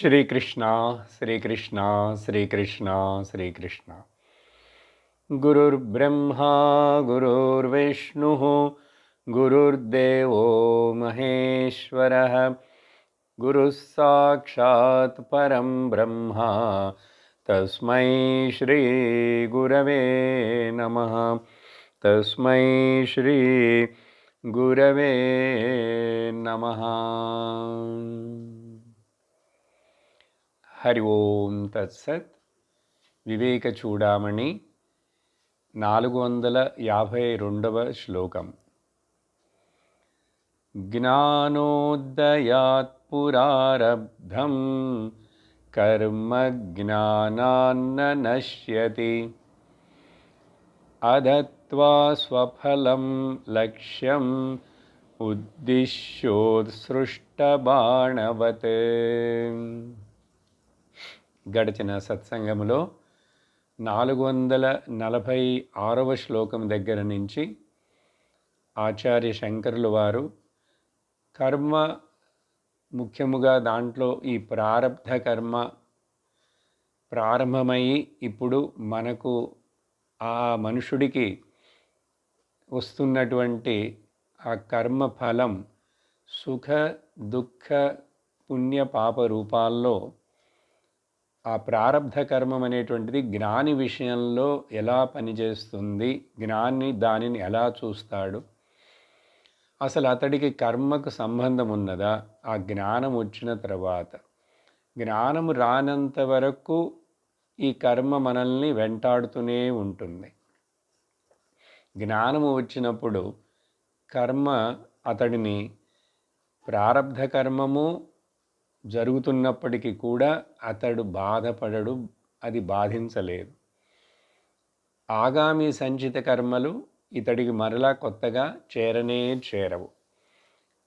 श्रीकृष्ण श्रीकृष्ण श्रीकृष्ण श्रीकृष्ण गुरुर्ब्रह्मा गुरुर्विष्णुः गुरुर्देवो महेश्वरः गुरुः साक्षात् परं ब्रह्म तस्मै श्री गुरवे नमः तस्मै श्री गुरवे नमः। हरि ओम तत्सत्। వివేక చూడామణి 452వ శ్లోకం. జ్ఞానోదయాత్ పురారబ్ధం కర్మ జ్ఞానాన్న నశ్యతి అదత్వా స్వఫలం లక్ష్యం ఉద్దిశ్యోత్సృష్టబాణవత్. గడిచిన సత్సంగములో 446వ శ్లోకం దగ్గర నుంచి ఆచార్య శంకరులు వారు కర్మ, ముఖ్యముగా దాంట్లో ఈ ప్రారబ్ధ కర్మ ప్రారంభమయ్యి ఇప్పుడు మనకు ఆ మనుషుడికి వస్తున్నటువంటి ఆ కర్మ ఫలం సుఖ దుఃఖ పుణ్య పాప రూపాల్లో ఆ ప్రారబ్ధ కర్మం అనేటువంటిది జ్ఞాని విషయంలో ఎలా పనిచేస్తుంది, జ్ఞాని దానిని ఎలా చూస్తాడు, అసలు అతడికి కర్మకు సంబంధం ఉన్నదా, ఆ జ్ఞానం వచ్చిన తర్వాత జ్ఞానము రానంత వరకు ఈ కర్మ మనల్ని వెంటాడుతూనే ఉంటుంది. జ్ఞానము వచ్చినప్పుడు కర్మ అతడిని ప్రారబ్ధ కర్మము జరుగుతున్నప్పటికీ కూడా అతడు బాధపడడు, అది బాధించలేదు. ఆగామి సంచిత కర్మలు ఇతడికి మరలా కొత్తగా చేరవు.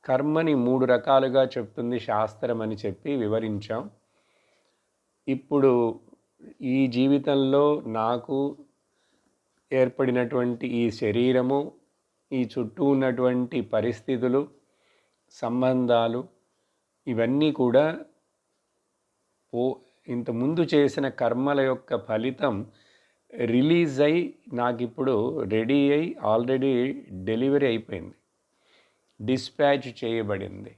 కర్మని 3 రకాలుగా చెప్తుంది శాస్త్రం అని చెప్పి వివరించాం. ఇప్పుడు ఈ జీవితంలో నాకు ఏర్పడినటువంటి ఈ శరీరము, ఈ చుట్టూ ఉన్నటువంటి పరిస్థితులు, సంబంధాలు, ఇవన్నీ కూడా ఇంతకుముందు చేసిన కర్మల యొక్క ఫలితం రిలీజ్ అయి నాకు ఇప్పుడు రెడీ అయి ఆల్రెడీ డెలివరీ అయిపోయింది, డిస్పాచ్ చేయబడింది.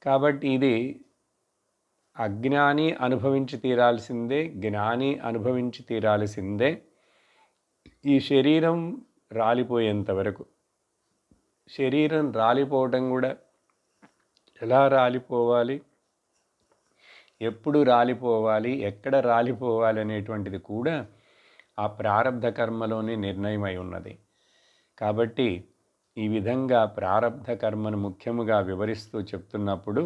కాబట్టి ఇది అజ్ఞాని అనుభవించి తీరాల్సిందే, జ్ఞాని అనుభవించి తీరాల్సిందే. ఈ శరీరం రాలిపోయేంత వరకు, శరీరం రాలిపోవడం కూడా ఎలా రాలిపోవాలి, ఎప్పుడు రాలిపోవాలి, ఎక్కడ రాలిపోవాలి అనేటువంటిది కూడా ఆ ప్రారబ్ధ కర్మలోనే నిర్ణయమై ఉన్నది. కాబట్టి ఈ విధంగా ప్రారబ్ధ కర్మను ముఖ్యముగా వివరిస్తూ చెప్తున్నప్పుడు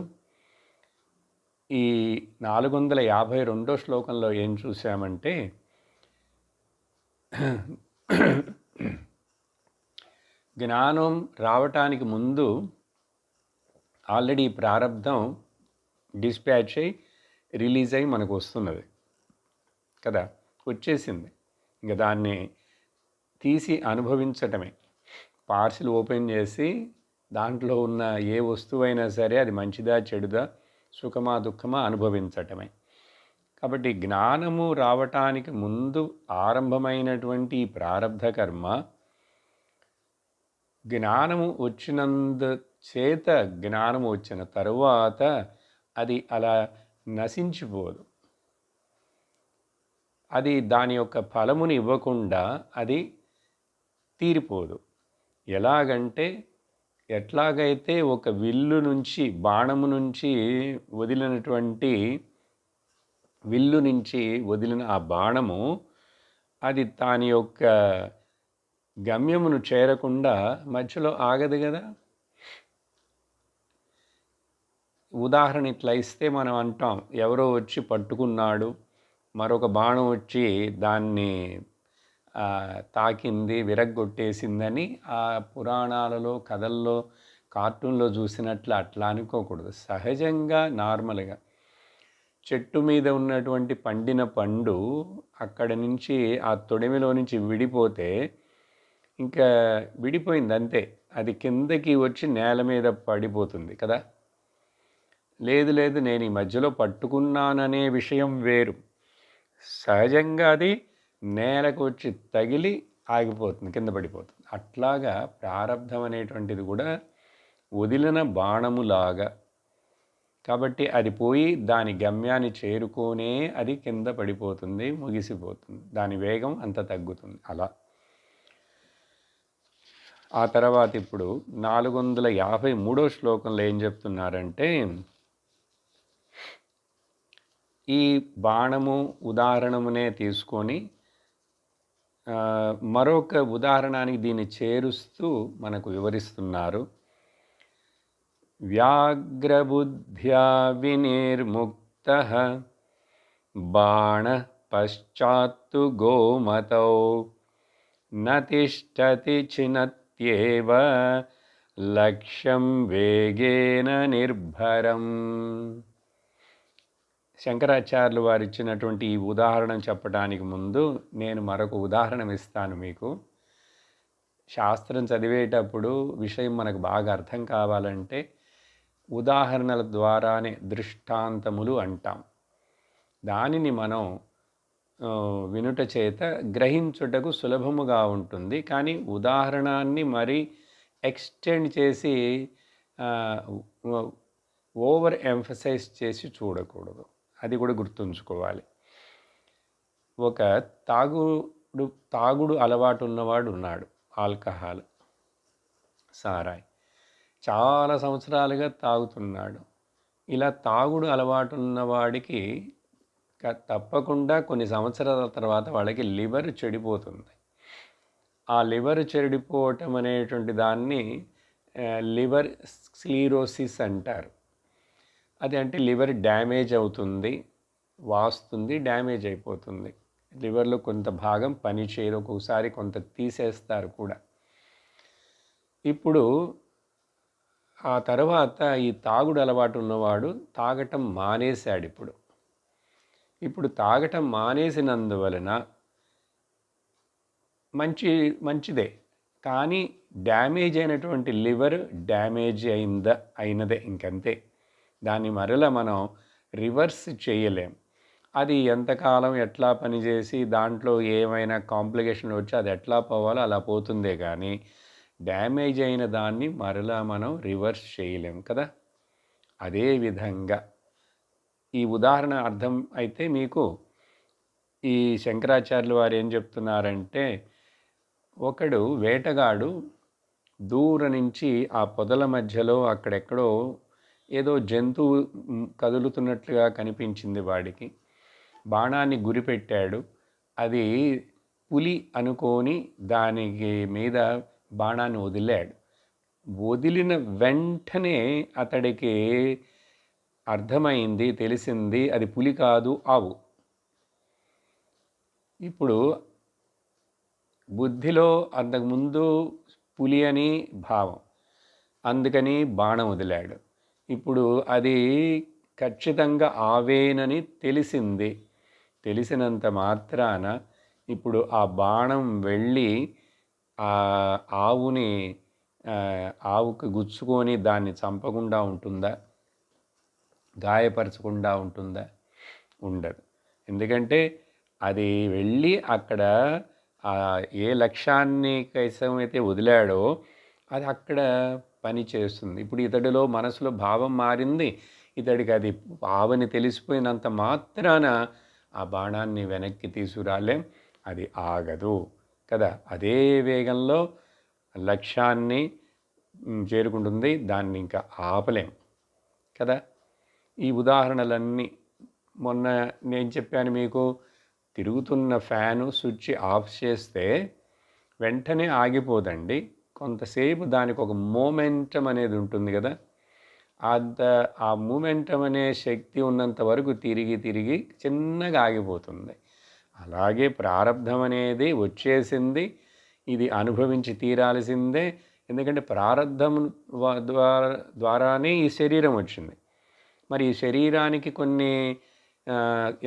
ఈ 452వ శ్లోకంలో ఏం చూసామంటే, జ్ఞానం రావటానికి ముందు ఆల్రెడీ ప్రారబ్ధం డిస్పాచ్ అయి రిలీజ్ అయి మనకు వస్తున్నది కదా, వచ్చేసింది. ఇంకా దాన్ని తీసి అనుభవించటమే. పార్సిల్ ఓపెన్ చేసి దాంట్లో ఉన్న ఏ వస్తువైనా సరే అది మంచిదా చెడుదా, సుఖమా దుఃఖమా అనుభవించటమే. కాబట్టి జ్ఞానము రావటానికి ముందు ఆరంభమైనటువంటి ఈ ప్రారబ్ధ కర్మ జ్ఞానము వచ్చినందు చేత, జ్ఞానము వచ్చిన తరువాత అది అలా నశించిపోదు. అది దాని యొక్క ఫలముని ఇవ్వకుండా అది తీరిపోదు. ఎట్లాగైతే ఒక విల్లు నుంచి, బాణము నుంచి వదిలిన ఆ బాణము అది దాని యొక్క గమ్యమును చేరకుండా మధ్యలో ఆగదు కదా. ఉదాహరణ ఇట్లా ఇస్తే మనం అంటాం, ఎవరో వచ్చి పట్టుకున్నాడు, మరొక బాణం వచ్చి దాన్ని తాకింది, విరగ్గొట్టేసిందని ఆ పురాణాలలో, కథల్లో, కార్టూన్లో చూసినట్లు అట్లా అనుకోకూడదు. సహజంగా నార్మల్గా చెట్టు మీద ఉన్నటువంటి పండిన పండు అక్కడ నుంచి ఆ తొడిమిలో నుంచి విడిపోతే ఇంకా విడిపోయింది అంతే, అది కిందకి వచ్చి నేల మీద పడిపోతుంది కదా. లేదు లేదు నేను ఈ మధ్యలో పట్టుకున్నాననే విషయం వేరు. సహజంగా అది నేలకు వచ్చి తగిలి ఆగిపోతుంది, కింద పడిపోతుంది. అట్లాగా ప్రారబ్ధం అనేటువంటిది కూడా వదిలిన బాణములాగా. కాబట్టి అది పోయి దాని గమ్యాన్ని చేరుకోనే అది కింద పడిపోతుంది, ముగిసిపోతుంది. దాని వేగం అంత తగ్గుతుంది. అలా ఆ తర్వాత ఇప్పుడు 453వ శ్లోకంలో ఏం చెప్తున్నారంటే, ఈ బాణము ఉదాహరణమునే తీసుకొని మరొక ఉదాహరణానికి దీన్ని చేరుస్తూ మనకు వివరిస్తున్నారు. వ్యాఘ్రబుద్ధ్యా వినిర్ముక్తః బాణ పశ్చాత్తు గోమతౌ న తిష్టతి చినత్యేవ లక్ష్యం వేగేన నిర్భరం. శంకరాచార్యులు వారు ఇచ్చినటువంటి ఈ ఉదాహరణ చెప్పడానికి ముందు నేను మరొక ఉదాహరణ ఇస్తాను మీకు. శాస్త్రం చదివేటప్పుడు విషయం మనకు బాగా అర్థం కావాలంటే ఉదాహరణల ద్వారానే దృష్టాంతములు అంటాం. దానిని మనం వినుట చేత గ్రహించుటకు సులభముగా ఉంటుంది. కానీ ఉదాహరణాన్ని మరీ ఎక్స్టెండ్ చేసి ఓవర్ ఎంఫసైజ్ చేసి చూడకూడదు. అది కూడా గుర్తుంచుకోవాలి. ఒక తాగుడు అలవాటు ఉన్నవాడు ఉన్నాడు. ఆల్కహాల్, సారాయి చాలా సంవత్సరాలుగా తాగుతున్నాడు. ఇలా తాగుడు అలవాటు ఉన్నవాడికి తప్పకుండా కొన్ని సంవత్సరాల తర్వాత వాళ్ళకి లివర్ చెడిపోతుంది. ఆ లివర్ చెడిపోవటం అనేటువంటి దాన్ని లివర్ స్క్లీరోసిస్ అంటారు. అది అంటే లివర్ డ్యామేజ్ అవుతుంది, వాస్తుంది, డ్యామేజ్ అయిపోతుంది. లివర్లో కొంత భాగం పని చేయదు, ఒక్కొక్కసారి కొంత తీసేస్తారు కూడా. ఇప్పుడు ఆ తర్వాత ఈ తాగుడు అలవాటు ఉన్నవాడు తాగటం మానేశాడు. ఇప్పుడు తాగటం మానేసినందువలన మంచిదే, కానీ డ్యామేజ్ అయినటువంటి లివర్ డ్యామేజ్ అయినదే, ఇంకంతే. దాన్ని మరలా మనం రివర్స్ చేయలేం. అది ఎంతకాలం ఎట్లా పనిచేసి దాంట్లో ఏమైనా కాంప్లికేషన్లు వచ్చి అది ఎట్లా పోవాలో అలా పోతుందే కానీ డ్యామేజ్ అయిన దాన్ని మరలా మనం రివర్స్ చేయలేం కదా. అదేవిధంగా ఈ ఉదాహరణ అర్థం అయితే మీకు ఈ శంకరాచార్యులు వారు ఏం చెప్తున్నారంటే, ఒకడు వేటగాడు దూరం నుంచి ఆ పొదల మధ్యలో అక్కడెక్కడో ఏదో జంతువు కదులుతున్నట్లుగా కనిపించింది వాడికి. బాణాన్ని గురిపెట్టాడు. అది పులి అనుకొని దానికి మీద బాణాన్ని వదిలాడు. వదిలిన వెంటనే అతడికి అర్థమైంది, తెలిసింది అది పులి కాదు, ఆవు. ఇప్పుడు బుద్ధిలో అంతకుముందు పులి అని భావం, అందుకని బాణం వదిలాడు. ఇప్పుడు అది ఖచ్చితంగా ఆవేనని తెలిసింది. తెలిసినంత మాత్రాన ఇప్పుడు ఆ బాణం వెళ్ళి ఆ ఆవుకు గుచ్చుకొని దాన్ని చంపకుండా ఉంటుందా? గాయపరచకుండా ఉంటుందా? ఉండదు. ఎందుకంటే అది వెళ్ళి అక్కడ ఏ లక్ష్యాన్ని కైసమైతే వదిలాడో అది అక్కడ పని చేస్తుంది. ఇప్పుడు ఇతడిలో మనసులో భావం మారింది, ఇతడికి అది ఆవని తెలిసిపోయినంత మాత్రాన ఆ బాణాన్ని వెనక్కి తీసుకురాలేం, అది ఆగదు కదా. అదే వేగంలో లక్ష్యాన్ని చేరుకుంటుంది, దాన్ని ఇంకా ఆపలేం కదా. ఈ ఉదాహరణలన్నీ మొన్న నేను చెప్పాను మీకు, తిరుగుతున్న ఫ్యాను స్విచ్ ఆఫ్ చేస్తే వెంటనే ఆగిపోదండి. కొంతసేపు దానికి ఒక మూమెంటం అనేది ఉంటుంది కదా. ఆ మూమెంటం అనే శక్తి ఉన్నంత వరకు తిరిగి చిన్నగా ఆగిపోతుంది. అలాగే ప్రారబ్ధం అనేది వచ్చేసింది, ఇది అనుభవించి తీరాల్సిందే. ఎందుకంటే ప్రారబ్ధం ద్వారానే ఈ శరీరం వచ్చింది. మరి ఈ శరీరానికి కొన్ని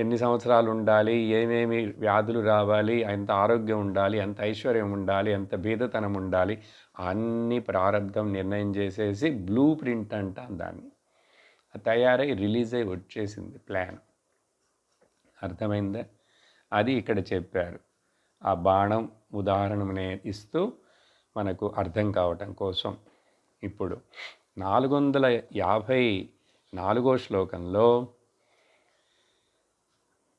ఎన్ని సంవత్సరాలు ఉండాలి, ఏమేమి వ్యాధులు రావాలి, ఎంత ఆరోగ్యం ఉండాలి, ఎంత ఐశ్వర్యం ఉండాలి, ఎంత బీదతనం ఉండాలి, అన్ని ప్రారబ్ధం నిర్ణయం చేసేసి బ్లూ ప్రింట్ అంటాం దాన్ని. తయారై రిలీజ్ అయి వచ్చేసింది ప్లాన్. అర్థమైందా? అది ఇక్కడ చెప్పారు. ఆ బాణం ఉదాహరణనే ఇస్తూ మనకు అర్థం కావటం కోసం. ఇప్పుడు 454వ శ్లోకంలో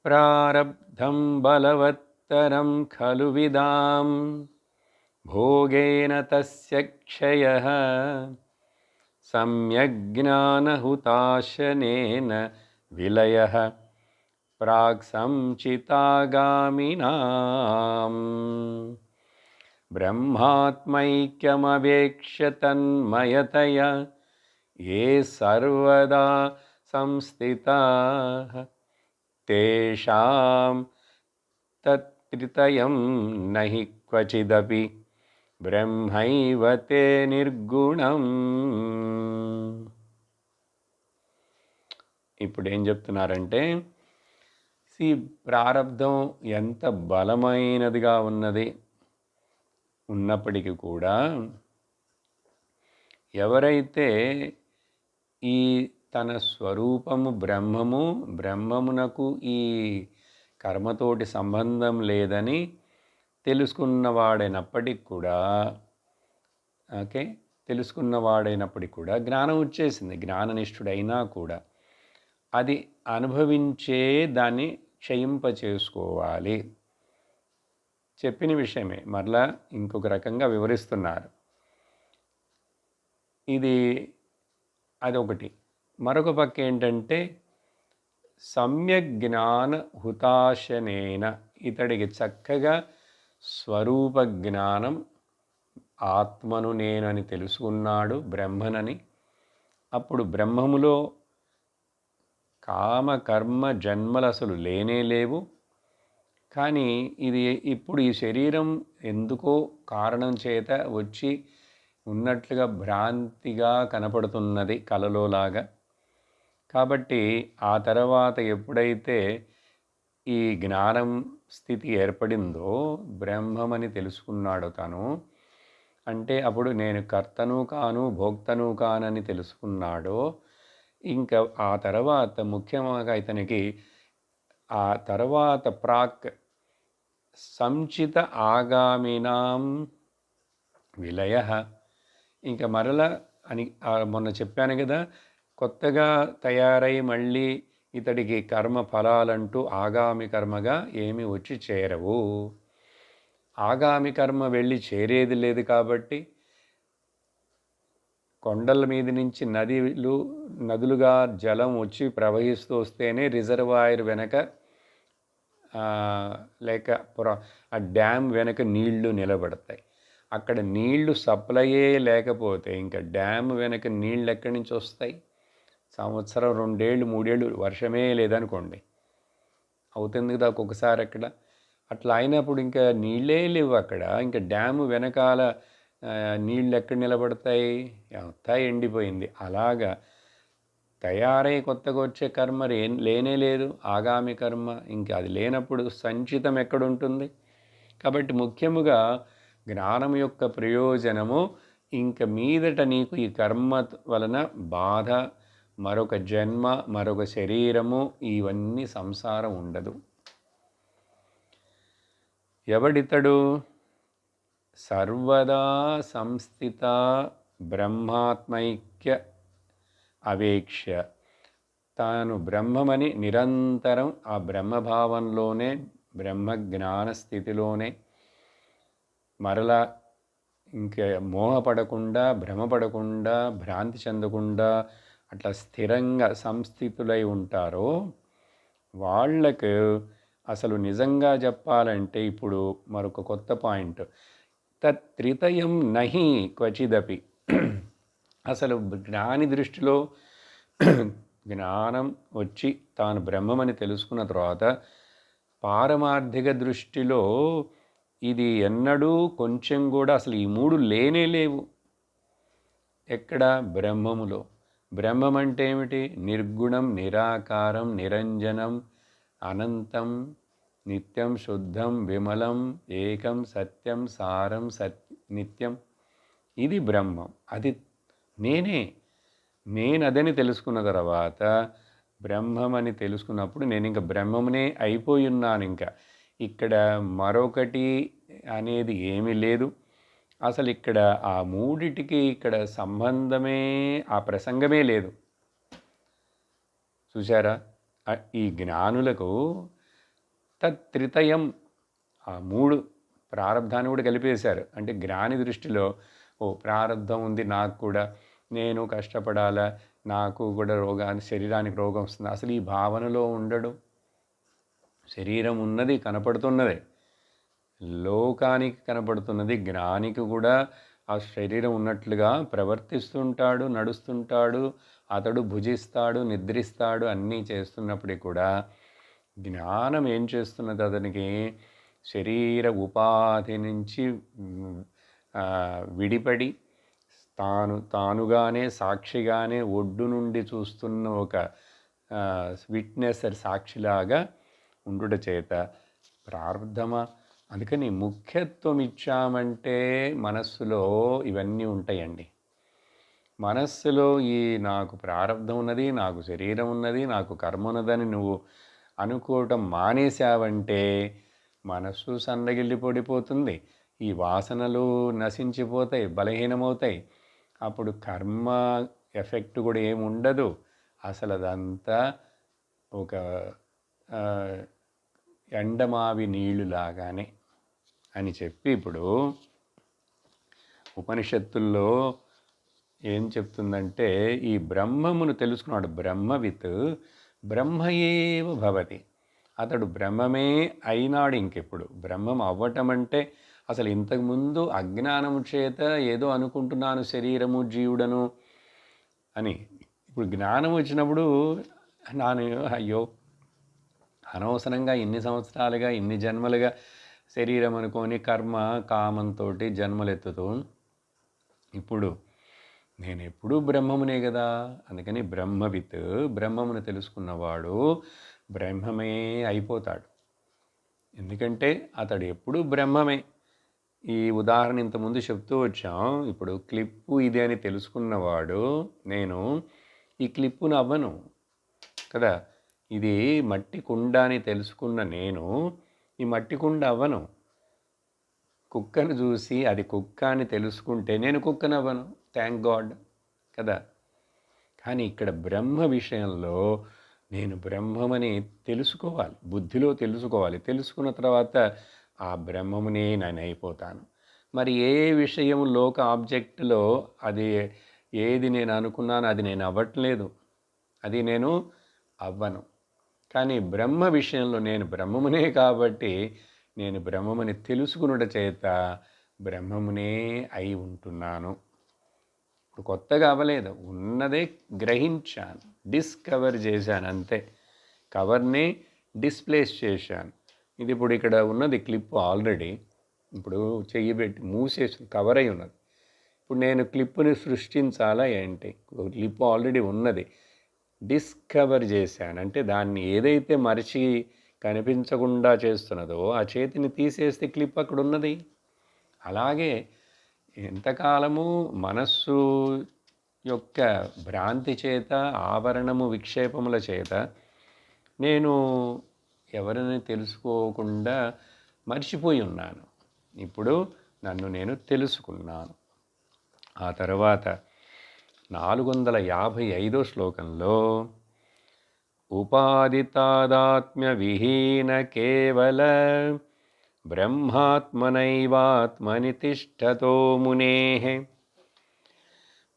ప్రారబ్ధం బలవత్తరం ఖలు విదాం భోగేన తస్య క్షయః సమ్యగ్జ్ఞానహుతాశనేన విలయః ప్రాక్ సంచితాగామినాం బ్రహ్మాత్మైక్యమవేక్ష్య తన్మయతయా ఏ సర్వదా సంస్థితాః తేషాం తత్త్రితయం నహి క్వచిదపి బ్రహ్మైవ తే నిర్గుణం. ఇప్పుడు ఏం చెప్తున్నారంటే, ఈ ప్రారబ్ధం ఎంత బలమైనదిగా ఉన్నప్పటికీ కూడా ఎవరైతే ఈ తన స్వరూపము బ్రహ్మమునకు ఈ కర్మతోటి సంబంధం లేదని తెలుసుకున్నవాడైనప్పటికి కూడా జ్ఞానం వచ్చేసింది. జ్ఞాననిష్ఠుడైనా కూడా అది అనుభవించే దాన్ని క్షయింపచేసుకోవాలి. చెప్పిన విషయమే మరలా ఇంకొక రకంగా వివరిస్తున్నారు. అదొకటి. మరొక పక్క ఏంటంటే సమ్యక్ జ్ఞాన హుతాశనేన, ఇతడికి చక్కగా స్వరూప జ్ఞానం, ఆత్మను నేనని తెలుసుకున్నాడు, బ్రహ్మనని. అప్పుడు బ్రహ్మములో కామ కర్మ జన్మలు అసలు లేనే లేవు. కానీ ఇప్పుడు ఈ శరీరం ఎందుకో కారణం చేత వచ్చి ఉన్నట్లుగా భ్రాంతిగా కనపడుతున్నది, కలలోలాగా. కాబట్టి ఆ తర్వాత ఎప్పుడైతే ఈ జ్ఞానం స్థితి ఏర్పడిందో, బ్రహ్మమని తెలుసుకున్నాడు తను, అంటే అప్పుడు నేను కర్తను కాను భోక్తను కానని తెలుసుకున్నాడో, ఇంకా ఆ తర్వాత ముఖ్యంగా ఇతనికి ఆ తర్వాత ప్రాక్ సంచిత ఆగామినాం విలయ, ఇంకా మరల అని మొన్న చెప్పాను కదా, కొత్తగా తయారై మళ్ళీ ఇతడికి కర్మ ఫలాలంటూ ఆగామి కర్మగా ఏమి వచ్చి చేరవు. ఆగామి కర్మ వెళ్ళి చేరేది లేదు. కాబట్టి కొండల మీద నుంచి నదులుగా జలం వచ్చి ప్రవహిస్తూ వస్తేనే రిజర్వాయర్ వెనక లేక ఆ డ్యామ్ వెనక నీళ్లు నిలబడతాయి. అక్కడ నీళ్లు సప్లయే లేకపోతే ఇంకా డ్యామ్ వెనక నీళ్ళు ఎక్కడి నుంచి వస్తాయి? సంవత్సరం 2 ఏళ్ళు 3 ఏళ్ళు వర్షమే లేదనుకోండి, అవుతుంది కదా ఒక్కొక్కసారి అక్కడ. అట్లా అయినప్పుడు ఇంకా నీళ్ళే లేవు అక్కడ, ఇంకా డ్యామ్ వెనకాల నీళ్ళు ఎక్కడ నిలబడతాయి? అంతా ఎండిపోయింది. అలాగా తయారై కొత్తగా వచ్చే కర్మ లేనే లేదు, ఆగామి కర్మ. ఇంకా అది లేనప్పుడు సంచితం ఎక్కడుంటుంది? కాబట్టి ముఖ్యముగా జ్ఞానం యొక్క ప్రయోజనము, ఇంక మీదట నీకు ఈ కర్మ వలన బాధ, మరొక జన్మ, మరొక శరీరము, ఇవన్నీ సంసారం ఉండదు. ఎవడితడు? సర్వదా సంస్థిత బ్రహ్మాత్మైక్య అవేక్ష, తాను బ్రహ్మమని నిరంతరం ఆ బ్రహ్మభావంలోనే, బ్రహ్మజ్ఞాన స్థితిలోనే మరలా ఇంకా మోహపడకుండా, భ్రమపడకుండా, భ్రాంతి చెందకుండా అట్లా స్థిరంగా సంస్థితులై ఉంటారో వాళ్ళకు అసలు నిజంగా చెప్పాలంటే ఇప్పుడు మరొక కొత్త పాయింట్, తత్త్రితయం నహి క్వచిదపి. అసలు జ్ఞాని దృష్టిలో జ్ఞానం వచ్చి తాను బ్రహ్మమని తెలుసుకున్న తర్వాత పారమార్థిక దృష్టిలో ఇది ఎన్నడూ కొంచెం కూడా అసలు ఈ 3 లేనే లేవు. ఎక్కడ? బ్రహ్మములో. బ్రహ్మం అంటే ఏమిటి? నిర్గుణం, నిరాకారం, నిరంజనం, అనంతం, నిత్యం, శుద్ధం, విమలం, ఏకం, సత్యం, సారం, నిత్యం. ఇది బ్రహ్మం. అది నేనే. నేను అదని తెలుసుకున్న తర్వాత బ్రహ్మమని తెలుసుకున్నప్పుడు నేను ఇంకా బ్రహ్మమునే అయిపోయి ఉన్నాను. ఇంకా ఇక్కడ మరొకటి అనేది ఏమీ లేదు. అసలు ఇక్కడ ఆ మూడిటికి ఇక్కడ సంబంధమే, ఆ ప్రసంగమే లేదు. చూసారా? ఈ జ్ఞానులకు తత్త్రితయం, ఆ మూడు ప్రారంధాన్ని కూడా కలిపేశారు. అంటే జ్ఞాని దృష్టిలో ఓ ప్రారంధం ఉంది నాకు కూడా, నేను కష్టపడాలా, నాకు కూడా శరీరానికి రోగం వస్తుంది, అసలు ఈ భావనలో ఉండడు. శరీరం ఉన్నది, కనపడుతున్నదే, లోకానికి కనపడుతున్నది. జ్ఞానికి కూడా ఆ శరీరం ఉన్నట్లుగా ప్రవర్తిస్తుంటాడు, నడుస్తుంటాడు, అతడు భుజిస్తాడు, నిద్రిస్తాడు, అన్నీ చేస్తున్నప్పటికీ కూడా జ్ఞానం ఏం చేస్తున్నది? అతనికి శరీర ఉపాధి నుంచి విడిపడి తానుగానే సాక్షిగానే ఒడ్డు నుండి చూస్తున్న ఒక విట్నెసర్, సాక్షిలాగా ఉండుట చేత ప్రారంధమా. అందుకని ముఖ్యత్వం ఇచ్చామంటే మనస్సులో ఇవన్నీ ఉంటాయండి. మనస్సులో ఈ నాకు ప్రారంధం ఉన్నది, నాకు శరీరం ఉన్నది, నాకు కర్మ ఉన్నదని నువ్వు అనుకోవటం మానేశావంటే మనస్సు సన్నగిల్లి పడిపోతుంది, ఈ వాసనలు నశించిపోతాయి, బలహీనమవుతాయి. అప్పుడు కర్మ ఎఫెక్ట్ కూడా ఏముండదు. అసలు అదంతా ఒక ఎండమావి నీళ్లు లాగానే అని చెప్పి ఇప్పుడు ఉపనిషత్తుల్లో ఏం చెప్తుందంటే, ఈ బ్రహ్మమును తెలుసుకున్నాడు. బ్రహ్మవిత్ బ్రహ్మయేవ భవతి. అతడు బ్రహ్మమే అయినాడు. ఇంకెప్పుడు బ్రహ్మం అవ్వటం అంటే అసలు ఇంతకుముందు అజ్ఞానము చేత ఏదో అనుకుంటున్నాను, శరీరము జీవుడను అని. ఇప్పుడు జ్ఞానం వచ్చినప్పుడు అయ్యో అనవసరంగా ఇన్ని సంవత్సరాలుగా, ఇన్ని జన్మలుగా శరీరం అనుకొని కర్మ కామంతో జన్మలెత్తుతూ, ఇప్పుడు నేను ఎప్పుడూ బ్రహ్మమునే కదా. అందుకని బ్రహ్మవిత్, బ్రహ్మమును తెలుసుకున్నవాడు బ్రహ్మమే అయిపోతాడు. ఎందుకంటే అతడు ఎప్పుడూ బ్రహ్మమే. ఈ ఉదాహరణ ఇంతకుముందు చెప్తూ వచ్చాం. ఇప్పుడు క్లిప్పు ఇది అని తెలుసుకున్నవాడు, నేను ఈ క్లిప్పును అవ్వను కదా. ఇది మట్టి కుండ అని తెలుసుకున్న నేను ఈ మట్టి కుండ అవ్వను. కుక్కను చూసి అది కుక్క అని తెలుసుకుంటే నేను కుక్కను అవ్వను, థ్యాంక్ గాడ్ కదా. కానీ ఇక్కడ బ్రహ్మ విషయంలో నేను బ్రహ్మమని తెలుసుకోవాలి, బుద్ధిలో తెలుసుకోవాలి. తెలుసుకున్న తర్వాత ఆ బ్రహ్మమునే నేను అయిపోతాను. మరి ఏ విషయం లోక ఆబ్జెక్ట్లో అది ఏది నేను అనుకున్నాను అది నేను అవ్వట్లేదు, అది నేను అవ్వను. కానీ బ్రహ్మ విషయంలో నేను బ్రహ్మమునే కాబట్టి నేను బ్రహ్మమని తెలుసుకునుట చేత బ్రహ్మమునే అయి ఉంటున్నాను. ఇప్పుడు కొత్తగా అవ్వలేదు, ఉన్నదే గ్రహించాను, డిస్కవర్ చేశాను అంతే. కవర్ని డిస్ప్లేస్ చేశాను. ఇది ఇప్పుడు ఇక్కడ ఉన్నది క్లిప్ ఆల్రెడీ, ఇప్పుడు చెయ్యి పెట్టి మూసేసి కవర్ అయి ఉన్నది. ఇప్పుడు నేను క్లిప్పుని సృష్టించాలా ఏంటి? క్లిప్ ఆల్రెడీ ఉన్నది, డిస్కవర్ చేశాను అంటే దాన్ని ఏదైతే మరిచి కనిపించకుండా చేస్తున్నదో ఆ చేతిని తీసేస్తే క్లిప్ అక్కడ ఉన్నది. అలాగే ఎంతకాలము మనస్సు యొక్క భ్రాంతి చేత, ఆవరణము విక్షేపముల చేత నేను ఎవరిని తెలుసుకోకుండా మర్చిపోయి ఉన్నాను. ఇప్పుడు నన్ను నేను తెలుసుకున్నాను. ఆ తర్వాత 455వ శ్లోకంలో ఉపాదితాదాత్మ్య విహీన కేవల బ్రహ్మాత్మనైవాత్మని తిష్టతో మునేః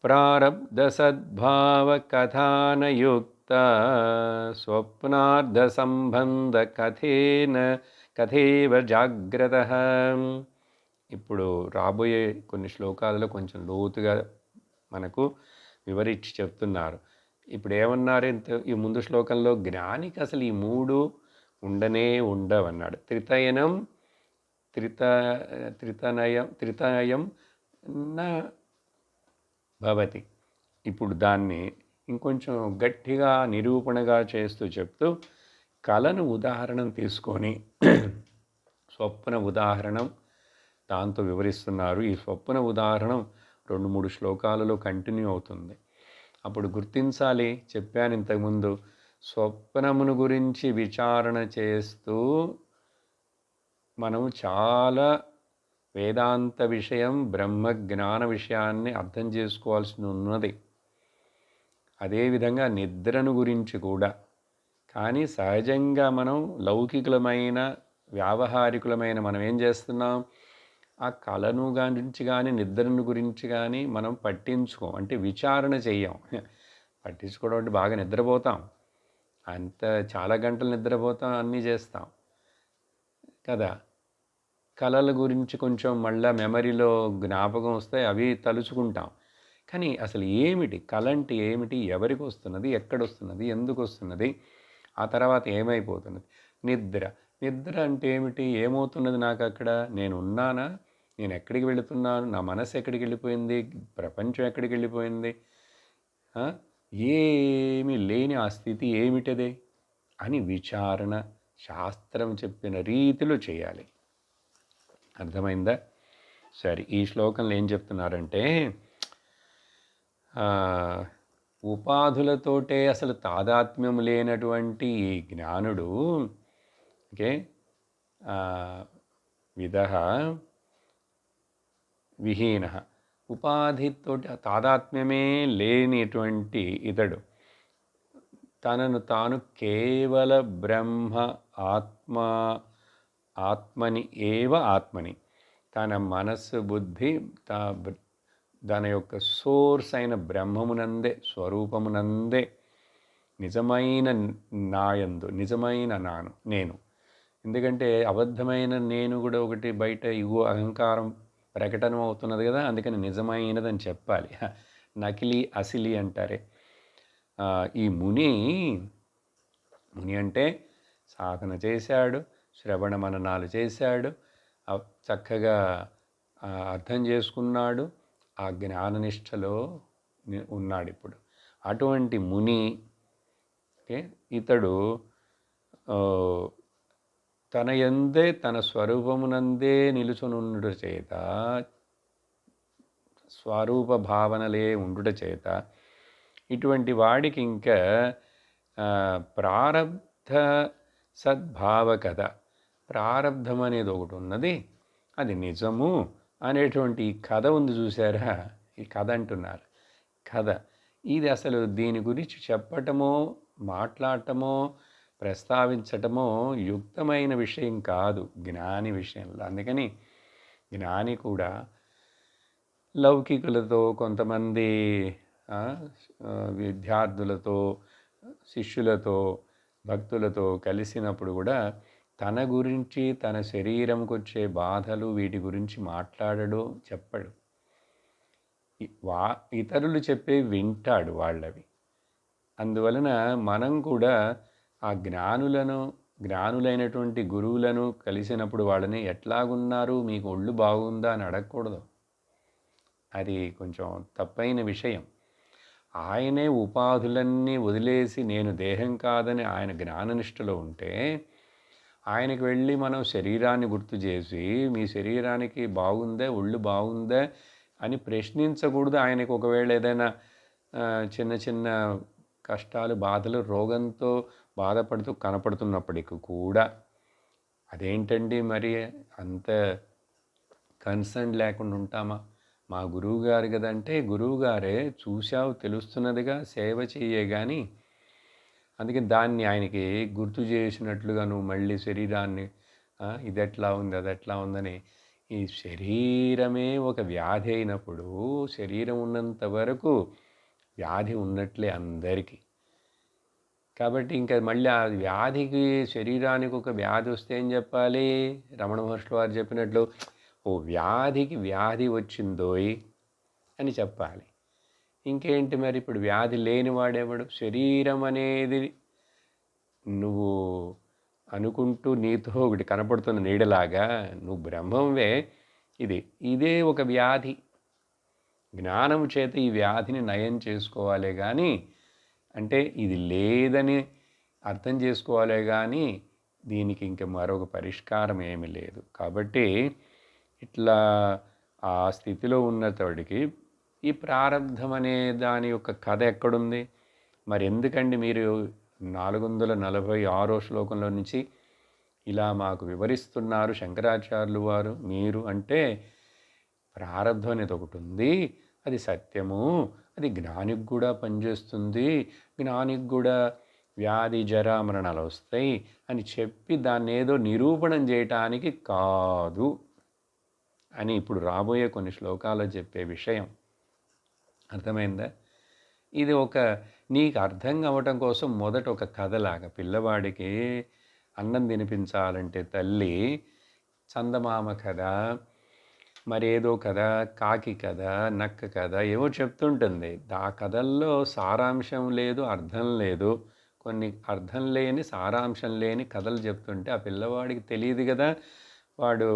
ప్రారబ్ధ సద్భావ కథానయుక్త స్వప్నార్థ సంబంధ కథేవ జాగ్రత్తః. ఇప్పుడు రాబోయే కొన్ని శ్లోకాలలో కొంచెం లోతుగా మనకు వివరించి చెప్తున్నారు. ఇప్పుడు ఏమన్నారు ఈ ముందు శ్లోకంలో? జ్ఞానికి అసలు ఈ మూడు ఉండనే ఉండవన్నాడు. త్రితనయం నా భవతి. ఇప్పుడు దాన్ని ఇంకొంచెం గట్టిగా నిరూపణగా చేస్తూ చెప్తూ కళను ఉదాహరణం తీసుకొని స్వప్న ఉదాహరణం దాంతో వివరిస్తున్నారు. ఈ స్వప్న ఉదాహరణం 2-3 శ్లోకాలలో కంటిన్యూ అవుతుంది. అప్పుడు గుర్తించాలి, చెప్పాను ఇంతకుముందు, స్వప్నమును గురించి విచారణ చేస్తూ మనం చాలా వేదాంత విషయం, బ్రహ్మజ్ఞాన విషయాన్ని అర్థం చేసుకోవాల్సి ఉన్నది. అదేవిధంగా నిద్రను గురించి కూడా. కానీ సహజంగా మనం లౌకికులమైన, వ్యావహారికులమైన మనం ఏం చేస్తున్నాం, ఆ కళను గురించి కానీ నిద్రను గురించి కానీ మనం పట్టించుకోం, అంటే విచారణ చెయ్యం. పట్టించుకోవడం అంటే బాగా నిద్రపోతాం, అంత చాలా గంటలు నిద్రపోతాం, అన్నీ చేస్తాం కదా. కళల గురించి కొంచెం మళ్ళీ మెమరీలో జ్ఞాపకం వస్తాయి, అవి తలుచుకుంటాం. కానీ అసలు ఏమిటి కళ అంటే ఏమిటి, ఎవరికి వస్తున్నది, ఎక్కడొస్తున్నది, ఎందుకు వస్తున్నది, ఆ తర్వాత ఏమైపోతున్నది. నిద్ర, నిద్ర అంటే ఏమిటి, ఏమవుతున్నది నాకు అక్కడ, నేను ఉన్నానా, నేను ఎక్కడికి వెళుతున్నాను, నా మనసు ఎక్కడికి వెళ్ళిపోయింది, ప్రపంచం ఎక్కడికి వెళ్ళిపోయింది, ఏమీ లేని ఆ స్థితి ఏమిటదే అని విచారణ శాస్త్రం చెప్పిన రీతిలో చేయాలి. అర్థమైందా? సరే, ఈ శ్లోకంలో ఏం చెప్తున్నారంటే, ఉపాధులతోటే అసలు తాదాత్మ్యం లేనటువంటి ఈ జ్ఞానుడు, ఓకే, విదః విహీన, ఉపాధితోటి తాదాత్మ్యమే లేనిటువంటి ఇతడు తనను తాను కేవల బ్రహ్మ ఆత్మని ఏవ ఆత్మని, తన మనస్సు బుద్ధి దాని యొక్క సోర్స్ అయిన బ్రహ్మమునందే, స్వరూపమునందే, నిజమైన నాయందు, నిజమైన నేను. ఎందుకంటే అబద్ధమైన నేను కూడా ఒకటి బయట ఇగో అహంకారం ప్రకటన అవుతున్నది కదా, అందుకని నిజమైనదని చెప్పాలి. నకిలీ అసిలి అంటారే. ఈ ముని అంటే సాధన చేశాడు, శ్రవణ మననాలు చేశాడు, చక్కగా అర్థం చేసుకున్నాడు, ఆ జ్ఞాననిష్టలో ఉన్నాడు ఇప్పుడు. అటువంటి ముని, ఇతడు తన యందే, తన స్వరూపమునందే నిలుచునుండుట చేత, స్వరూప భావనలే ఉండుట చేత, ఇటువంటి వాడికి ఇంకా ప్రారబ్ధ సద్భావ కథ, ప్రారబ్ధం అనేది ఒకటి ఉన్నది, అది నిజము అనేటువంటి ఈ కథ ఉంది చూసారా, ఈ కథ అంటున్నారు. కథ ఇది అసలు దీని గురించి చెప్పటమో, మాట్లాడటమో, ప్రస్తావించటమో యుక్తమైన విషయం కాదు జ్ఞాని విషయంలో. అందుకని జ్ఞాని కూడా లౌకికులతో, కొంతమంది విద్యార్థులతో, శిష్యులతో, భక్తులతో కలిసినప్పుడు కూడా తన గురించి, తన శరీరంకి వచ్చే బాధలు, వీటి గురించి మాట్లాడడు, చెప్పడు. ఇతరులు చెప్పే వింటాడు వాళ్ళవి. అందువలన మనం కూడా ఆ జ్ఞానులైనటువంటి గురువులను కలిసినప్పుడు వాళ్ళని ఎట్లాగున్నారు, మీకు ఒళ్ళు బాగుందా అని అడగకూడదు. అది కొంచెం తప్పైన విషయం. ఆయనే ఉపాధులన్నీ వదిలేసి నేను దేహం కాదని ఆయన జ్ఞాననిష్టలో ఉంటే, ఆయనకు వెళ్ళి మనం శరీరాన్ని గుర్తు చేసి మీ శరీరానికి బాగుందా, ఒళ్ళు బాగుందా అని ప్రశ్నించకూడదు. ఆయనకు ఒకవేళ ఏదైనా చిన్న చిన్న కష్టాలు, బాధలు, రోగంతో బాధపడుతూ కనపడుతున్నప్పటికీ కూడా, అదేంటండి మరి అంత కన్సర్న్ లేకుండా ఉంటామా, మా గురువుగారు కదంటే, గురువుగారే చూశావు తెలుస్తున్నదిగా, సేవ చెయ్యే కానీ, అందుకే దాన్ని ఆయనకి గుర్తు చేసినట్లుగా నువ్వు మళ్ళీ శరీరాన్ని ఇది ఎట్లా ఉంది, అది ఎట్లా ఉందని. ఈ శరీరమే ఒక వ్యాధి అయినప్పుడు, శరీరం ఉన్నంత వరకు వ్యాధి ఉన్నట్లే అందరికీ. కాబట్టి ఇంకా మళ్ళీ ఆ వ్యాధికి, శరీరానికి ఒక వ్యాధి వస్తే ఏం చెప్పాలి, రమణ మహర్షుల వారు చెప్పినట్లు, ఓ వ్యాధికి వ్యాధి వచ్చిందోయ్ అని చెప్పాలి. ఇంకేంటి మరి, ఇప్పుడు వ్యాధి లేనివాడెవడు? శరీరం అనేది నువ్వు అనుకుంటూ నీతో ఒకటి కనపడుతున్న నీడలాగా నువ్వు బ్రహ్మంవే. ఇదే ఒక వ్యాధి. జ్ఞానం చేత ఈ వ్యాధిని నయం చేసుకోవాలే కానీ, అంటే ఇది లేదని అర్థం చేసుకోవాలే కానీ దీనికి ఇంక మరొక పరిష్కారం ఏమీ లేదు. కాబట్టి ఇట్లా ఆ స్థితిలో ఉన్నతోడికి ఈ ప్రారంధం అనే దాని యొక్క కథ ఎక్కడుంది? మరి ఎందుకండి మీరు 446వ శ్లోకంలో నుంచి ఇలా మాకు వివరిస్తున్నారు శంకరాచార్యులు వారు మీరు అంటే, ప్రారంధం అనేది ఒకటి ఉంది, అది సత్యము, అది జ్ఞానికి కూడా పనిచేస్తుంది, జ్ఞానికి కూడా వ్యాధి జర మరణాలు వస్తాయి అని చెప్పి దాన్ని ఏదో నిరూపణం చేయటానికి కాదు అని ఇప్పుడు రాబోయే కొన్ని శ్లోకాల్లో చెప్పే విషయం. అర్థమైందా? ఇది నీకు అర్థం కావటం కోసం మొదట ఒక కథలాగా పిల్లవాడికి అన్నం తినిపించాలంటే తల్లి చందమామ కథ, మరేదో కథ, కాకి కథ, నక్క కథ ఏవో చెప్తుంటుంది. ఆ కథల్లో సారాంశం లేదు, అర్థం లేదు. కొన్ని అర్థం లేని సారాంశం లేని కథలు చెప్తుంటే ఆ పిల్లవాడికి తెలియదు కదా. వాడు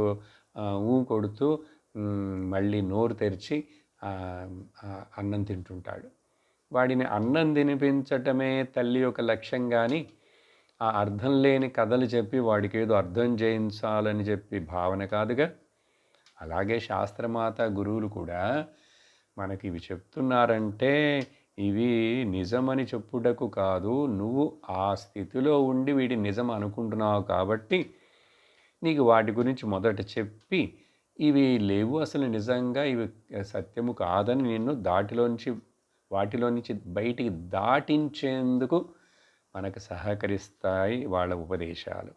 కొడుతూ మళ్ళీ నోరు తెరిచి అన్నం తింటుంటాడు. వాడిని అన్నం తినిపించటమే తల్లి యొక్క లక్ష్యం కానీ ఆ అర్థం లేని కథలు చెప్పి వాడికి ఏదో అర్థం చేయించాలని చెప్పి భావన కాదుగా. అలాగే శాస్త్రమాత గురువులు కూడా మనకి ఇవి చెప్తున్నారంటే ఇవి నిజమని చెప్పుటకు కాదు, నువ్వు ఆ స్థితిలో ఉండి వీడి నిజం అనుకుంటున్నావు కాబట్టి నీకు వాటి గురించి మొదట చెప్పి ఇవి లేవు, అసలు నిజంగా ఇవి సత్యము కాదని నిన్ను వాటిలో నుంచి బయటికి దాటించేందుకు మనకు సహకరిస్తాయి వాళ్ళ ఉపదేశాలు.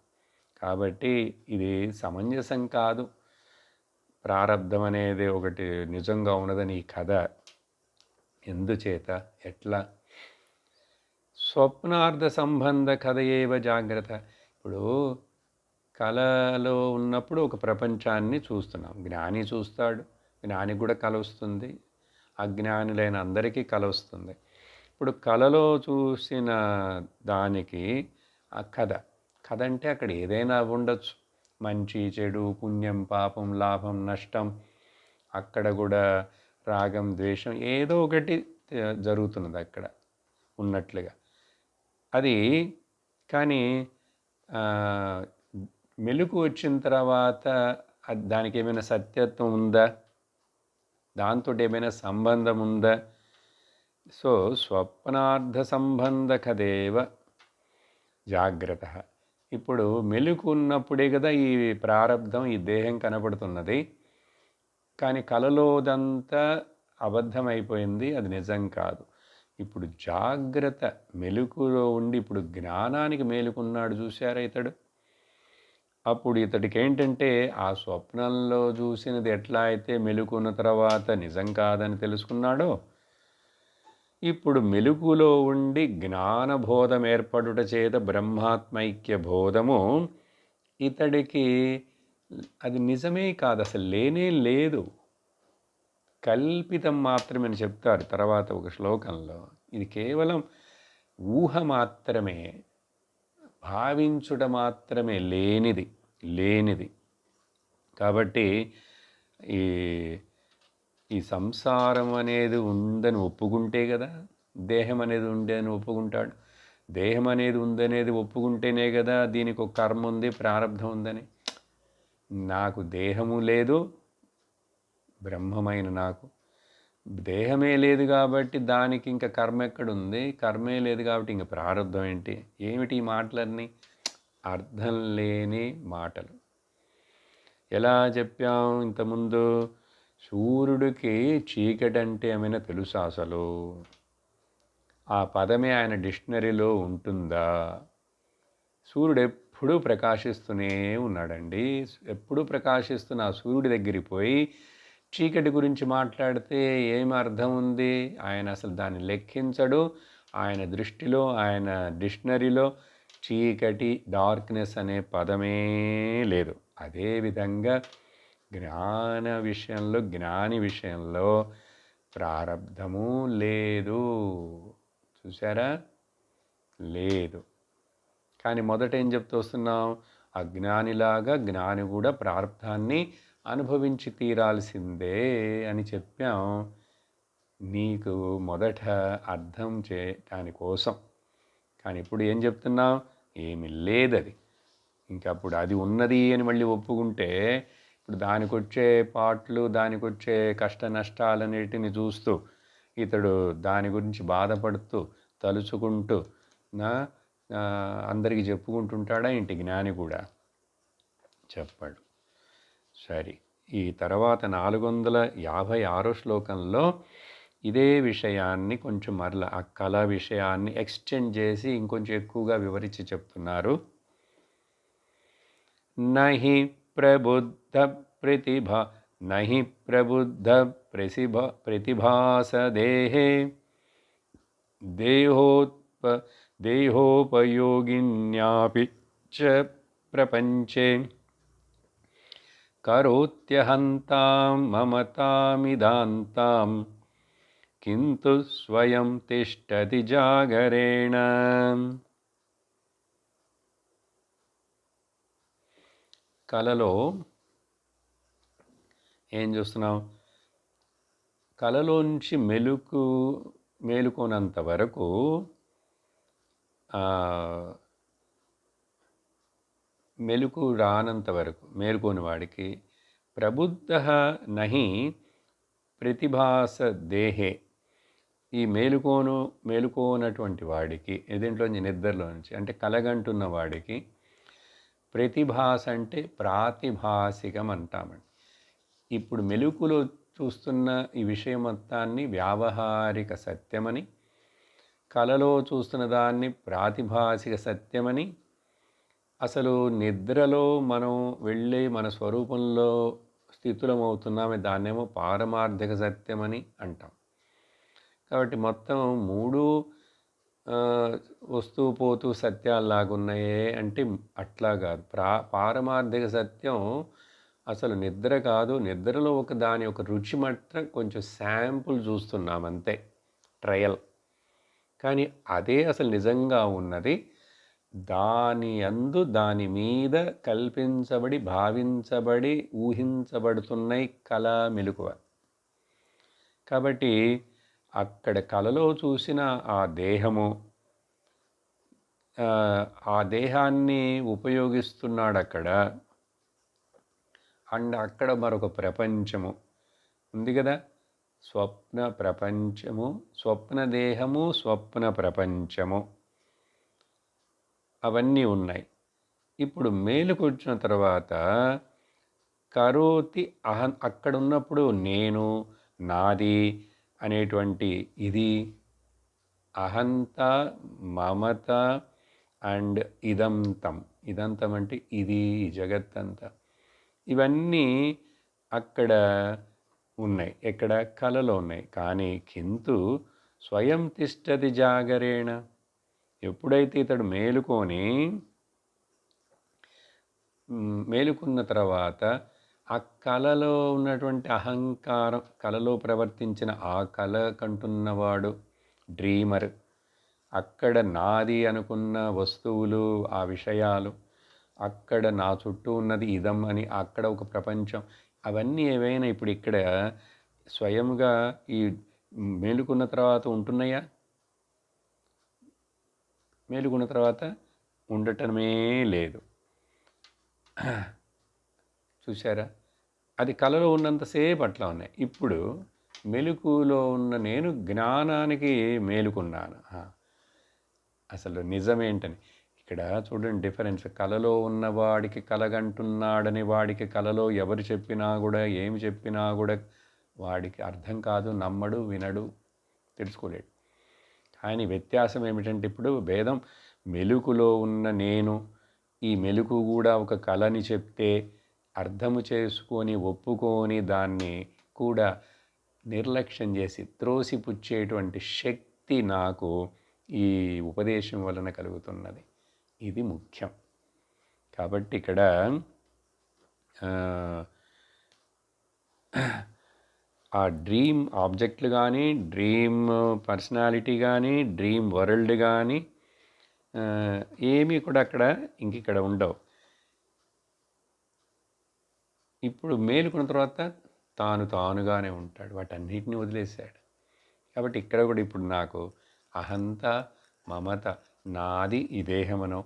కాబట్టి ఇది సమంజసం కాదు. ప్రారబ్ధం అనేది ఒకటి నిజంగా ఉన్నదని ఈ కథ ఎందుచేత, ఎట్లా? స్వప్నార్థ సంబంధ కథ ఏవ జాగ్రత్త. ఇప్పుడు కళలో ఉన్నప్పుడు ఒక ప్రపంచాన్ని చూస్తున్నాం. జ్ఞాని చూస్తాడు, జ్ఞానికి కూడా కళ వస్తుంది, అజ్ఞానులైన అందరికీ కళ వస్తుంది. ఇప్పుడు కళలో చూసిన దానికి ఆ కథ అంటే అక్కడ ఏదైనా ఉండొచ్చు, మంచి చెడు, పుణ్యం పాపం, లాభం నష్టం, అక్కడ కూడా రాగం ద్వేషం ఏదో ఒకటి జరుగుతున్నది అక్కడ ఉన్నట్లుగా. అది కానీ మెలుకు వచ్చిన తర్వాత దానికి ఏమైనా సత్యత్వం ఉందా, దాంతో ఏమైనా సంబంధం ఉందా? సో స్వప్నార్థ సంబంధ కదేవ జాగ్రత్త. ఇప్పుడు మెలుకు ఉన్నప్పుడే కదా ఈ ప్రారబ్ధం, ఈ దేహం కనపడుతున్నది. కానీ కలలోదంతా అబద్ధమైపోయింది, అది నిజం కాదు. ఇప్పుడు జాగ్రత్త మెలుకులో ఉండి ఇప్పుడు జ్ఞానానికి మేలుకున్నాడు చూశారా ఇతడు. అప్పుడు ఇతడికి ఏంటంటే ఆ స్వప్నంలో చూసినది ఎట్లా అయితే మెలుకున్న తర్వాత నిజం కాదని తెలుసుకున్నాడో, ఇప్పుడు మెలుకులో ఉండి జ్ఞానబోధం ఏర్పడుట చేత బ్రహ్మాత్మైక్య బోధము ఇతడికి అది నిజమే కాదు, అసలు లేనే లేదు, కల్పితం మాత్రమే అని చెప్తారు తర్వాత ఒక శ్లోకంలో. ఇది కేవలం ఊహ మాత్రమే, భావించుట మాత్రమే, లేనిది. కాబట్టి ఈ సంసారం అనేది ఉందని ఒప్పుకుంటే కదా దేహం అనేది ఉండేదని ఒప్పుకుంటాడు. దేహం అనేది ఉందనేది ఒప్పుకుంటేనే కదా దీనికి ఒక కర్మ ఉంది, ప్రారంధం ఉందని. నాకు దేహము లేదు, బ్రహ్మమైన నాకు దేహమే లేదు కాబట్టి దానికి ఇంకా కర్మ ఎక్కడుంది, కర్మే లేదు కాబట్టి ఇంక ప్రారంధం ఏంటి? ఏమిటి ఈ మాటలన్నీ? అర్థం లేని మాటలు. ఎలా చెప్పాం ఇంతకుముందు, సూర్యుడికి చీకటి అంటే ఏమైనా తెలుసా అసలు? ఆ పదమే ఆయన డిక్షనరీలో ఉంటుందా? సూర్యుడు ఎప్పుడూ ప్రకాశిస్తూనే ఉన్నాడండి. ఎప్పుడూ ప్రకాశిస్తున్న ఆ సూర్యుడి దగ్గరికి పోయి చీకటి గురించి మాట్లాడితే ఏమి అర్థం ఉంది? ఆయన అసలు దాన్ని లెక్కించడు. ఆయన దృష్టిలో, ఆయన డిక్షనరీలో చీకటి, డార్క్నెస్ అనే పదమే లేదు. అదేవిధంగా జ్ఞాని విషయంలో ప్రారబ్ధము లేదు. చూసారా? లేదు. కానీ మొదట ఏం చెప్తూ వస్తున్నాం? అజ్ఞానిలాగా జ్ఞాని కూడా ప్రారబ్ధాన్ని అనుభవించి తీరాల్సిందే అని చెప్పాం. నీకు మొదట అర్థం చేయటాని కోసం. కానీ ఇప్పుడు ఏం చెప్తున్నాం? ఏమి లేదది. ఇంకప్పుడు అది ఉన్నది అని మళ్ళీ ఒప్పుకుంటే ఇప్పుడు దానికొచ్చే పాటలు, దానికొచ్చే కష్ట నష్టాలన్నిటిని చూస్తూ ఇతడు దాని గురించి బాధపడుతూ తలుచుకుంటూ నా అందరికీ చెప్పుకుంటుంటాడా ఏంటి జ్ఞాని కూడా? చెప్పాడు. సరే, ఈ తర్వాత 456 శ్లోకంలో ఇదే విషయాన్ని కొంచెం మరల ఆ కళ విషయాన్ని ఎక్స్టెండ్ చేసి ఇంకొంచెం ఎక్కువగా వివరించి చెప్తున్నారు. నహి ప్రబుద్ధ ప్రతిభాసదేహే దేహోపయోగిన్యాపి చ ప్రపంచే కరోత్యహంతాం మమతామిదాంతాం కింతు స్వయం తిష్టతి జాగరేణ. కలలో ఏం చూస్తున్నాం? కలలోంచి మేలుకోనంత వరకు మెలకు రానంత వరకు మేలుకోని వాడికి ప్రబుద్ధ నహి ప్రతిభాస దేహే, ఈ మేలుకోనటువంటి వాడికి దీంట్లోంచి నిద్రలో నుంచి అంటే కలగంటున్న వాడికి ప్రతిభాస అంటే ప్రాతిభాసికం అంటామండి. ఇప్పుడు మెలుకులో చూస్తున్న ఈ విషయం మొత్తాన్ని వ్యావహారిక సత్యమని, కలలో చూస్తున్న దాన్ని ప్రాతిభాసిక సత్యమని, అసలు నిద్రలో మనం వెళ్ళి మన స్వరూపంలో స్థితులమవుతున్నామే దాన్నేమో పారమార్థిక సత్యమని అంటాం. కాబట్టి మొత్తం మూడు వస్తూ పోతూ సత్యాల్లాగున్నాయే అంటే అట్లా కాదు. పారమార్థిక సత్యం అసలు నిద్ర కాదు. నిద్రలో దాని ఒక రుచి మాత్రం కొంచెం శాంపుల్ చూస్తున్నాం అంతే, ట్రయల్. కానీ అదే అసలు నిజంగా ఉన్నది. దాని మీద కల్పించబడి భావించబడి ఊహించబడుతున్నాయి కళ మెలకువ. కాబట్టి అక్కడ కలలో చూసిన ఆ దేహము, ఆ దేహాన్ని ఉపయోగిస్తున్నాడు అక్కడ. అండ్ అక్కడ మరొక ప్రపంచము ఉంది కదా, స్వప్న ప్రపంచము, స్వప్న దేహము, స్వప్న ప్రపంచము, అవన్నీ ఉన్నాయి. ఇప్పుడు మేలుకొచ్చిన తర్వాత కరోతి అక్కడ ఉన్నప్పుడు నేను, నాది అనేటువంటి ఇది, అహంత, మమత అండ్ ఇదంతం. ఇదంతం అంటే ఇది, జగత్తంతా. ఇవన్నీ అక్కడ ఉన్నాయి, ఎక్కడ కలలో ఉన్నాయి. కానీ కింతు స్వయం తిష్టతి జాగరేణ. ఎప్పుడైతే ఇతడు మేలుకున్న తర్వాత ఆ కలలో ఉన్నటువంటి అహంకారం, కలలో ప్రవర్తించిన ఆ కల కంటున్నవాడు డ్రీమర్, అక్కడ నాది అనుకున్న వస్తువులు, ఆ విషయాలు, అక్కడ నా చుట్టూ ఉన్నది ఇదం అని అక్కడ ఒక ప్రపంచం, అవన్నీ ఏవైనా ఇప్పుడు ఇక్కడ స్వయంగా ఈ మేలుకున్న తర్వాత ఉంటున్నాయా? మేలుకున్న తర్వాత ఉండటమే లేదు. చూసారా? అది కలలో ఉన్నంతసేపు అట్లా ఉన్నాయి. ఇప్పుడు మెలకులో ఉన్న నేను జ్ఞానానికి మేలుకున్నాను. అసలు నిజమేంటని ఇక్కడ చూడండి డిఫరెన్స్. కలలో ఉన్నవాడికి కలగంటున్నాడని వాడికి కలలో ఎవరు చెప్పినా కూడా, ఏమి చెప్పినా కూడా వాడికి అర్థం కాదు, నమ్మడు, వినడు, తెలుసుకోలేడు. కానీ వ్యత్యాసం ఏమిటంటే ఇప్పుడు భేదం, మెలుకులో ఉన్న నేను, ఈ మెలుకు కూడా ఒక కళని చెప్తే అర్థము చేసుకొని ఒప్పుకొని దాన్ని కూడా నిర్లక్ష్యం చేసి త్రోసిపుచ్చేటువంటి శక్తి నాకు ఈ ఉపదేశం వలన కలుగుతున్నది. ఇది ముఖ్యం. కాబట్టి ఇక్కడ ఆ డ్రీమ్ ఆబ్జెక్ట్లు కానీ, డ్రీమ్ పర్సనాలిటీ కానీ, డ్రీమ్ వరల్డ్ కానీ ఏమీ కూడా అక్కడ ఇంకిక్కడ ఉండవు. ఇప్పుడు మేలుకున్న తర్వాత తానుగానే ఉంటాడు, వాటన్నిటిని వదిలేశాడు. కాబట్టి ఇక్కడ కూడా ఇప్పుడు నాకు అహంత, మమత, నాది ఈ దేహమనో,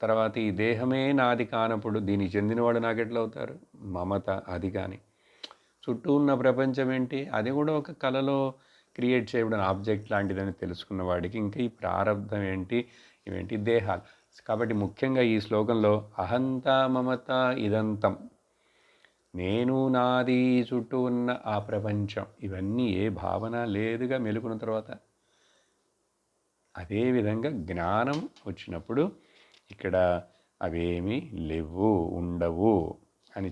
తర్వాత ఈ దేహమే నాది కానప్పుడు దీనికి చెందినవాడు నాకెట్లా అవుతారు? మమత అది కానీ. చుట్టూ ఉన్న ప్రపంచం ఏంటి? అది కూడా ఒక కళలో క్రియేట్ చేయబడిన ఆబ్జెక్ట్ లాంటిదని తెలుసుకున్న వాడికి ఇంకా ఈ ప్రారంధం ఏంటి, ఇవేంటి దేహాలు. కాబట్టి ముఖ్యంగా ఈ శ్లోకంలో అహంత మమత ఇదంతం, నేను నాది చుట్టూ ఉన్న ఆ ప్రపంచం, ఇవన్నీ ఏ భావన లేదుగా మెలుకున్న తర్వాత. అదేవిధంగా జ్ఞానం వచ్చినప్పుడు ఇక్కడ అవేమీ లేవు, ఉండవు అని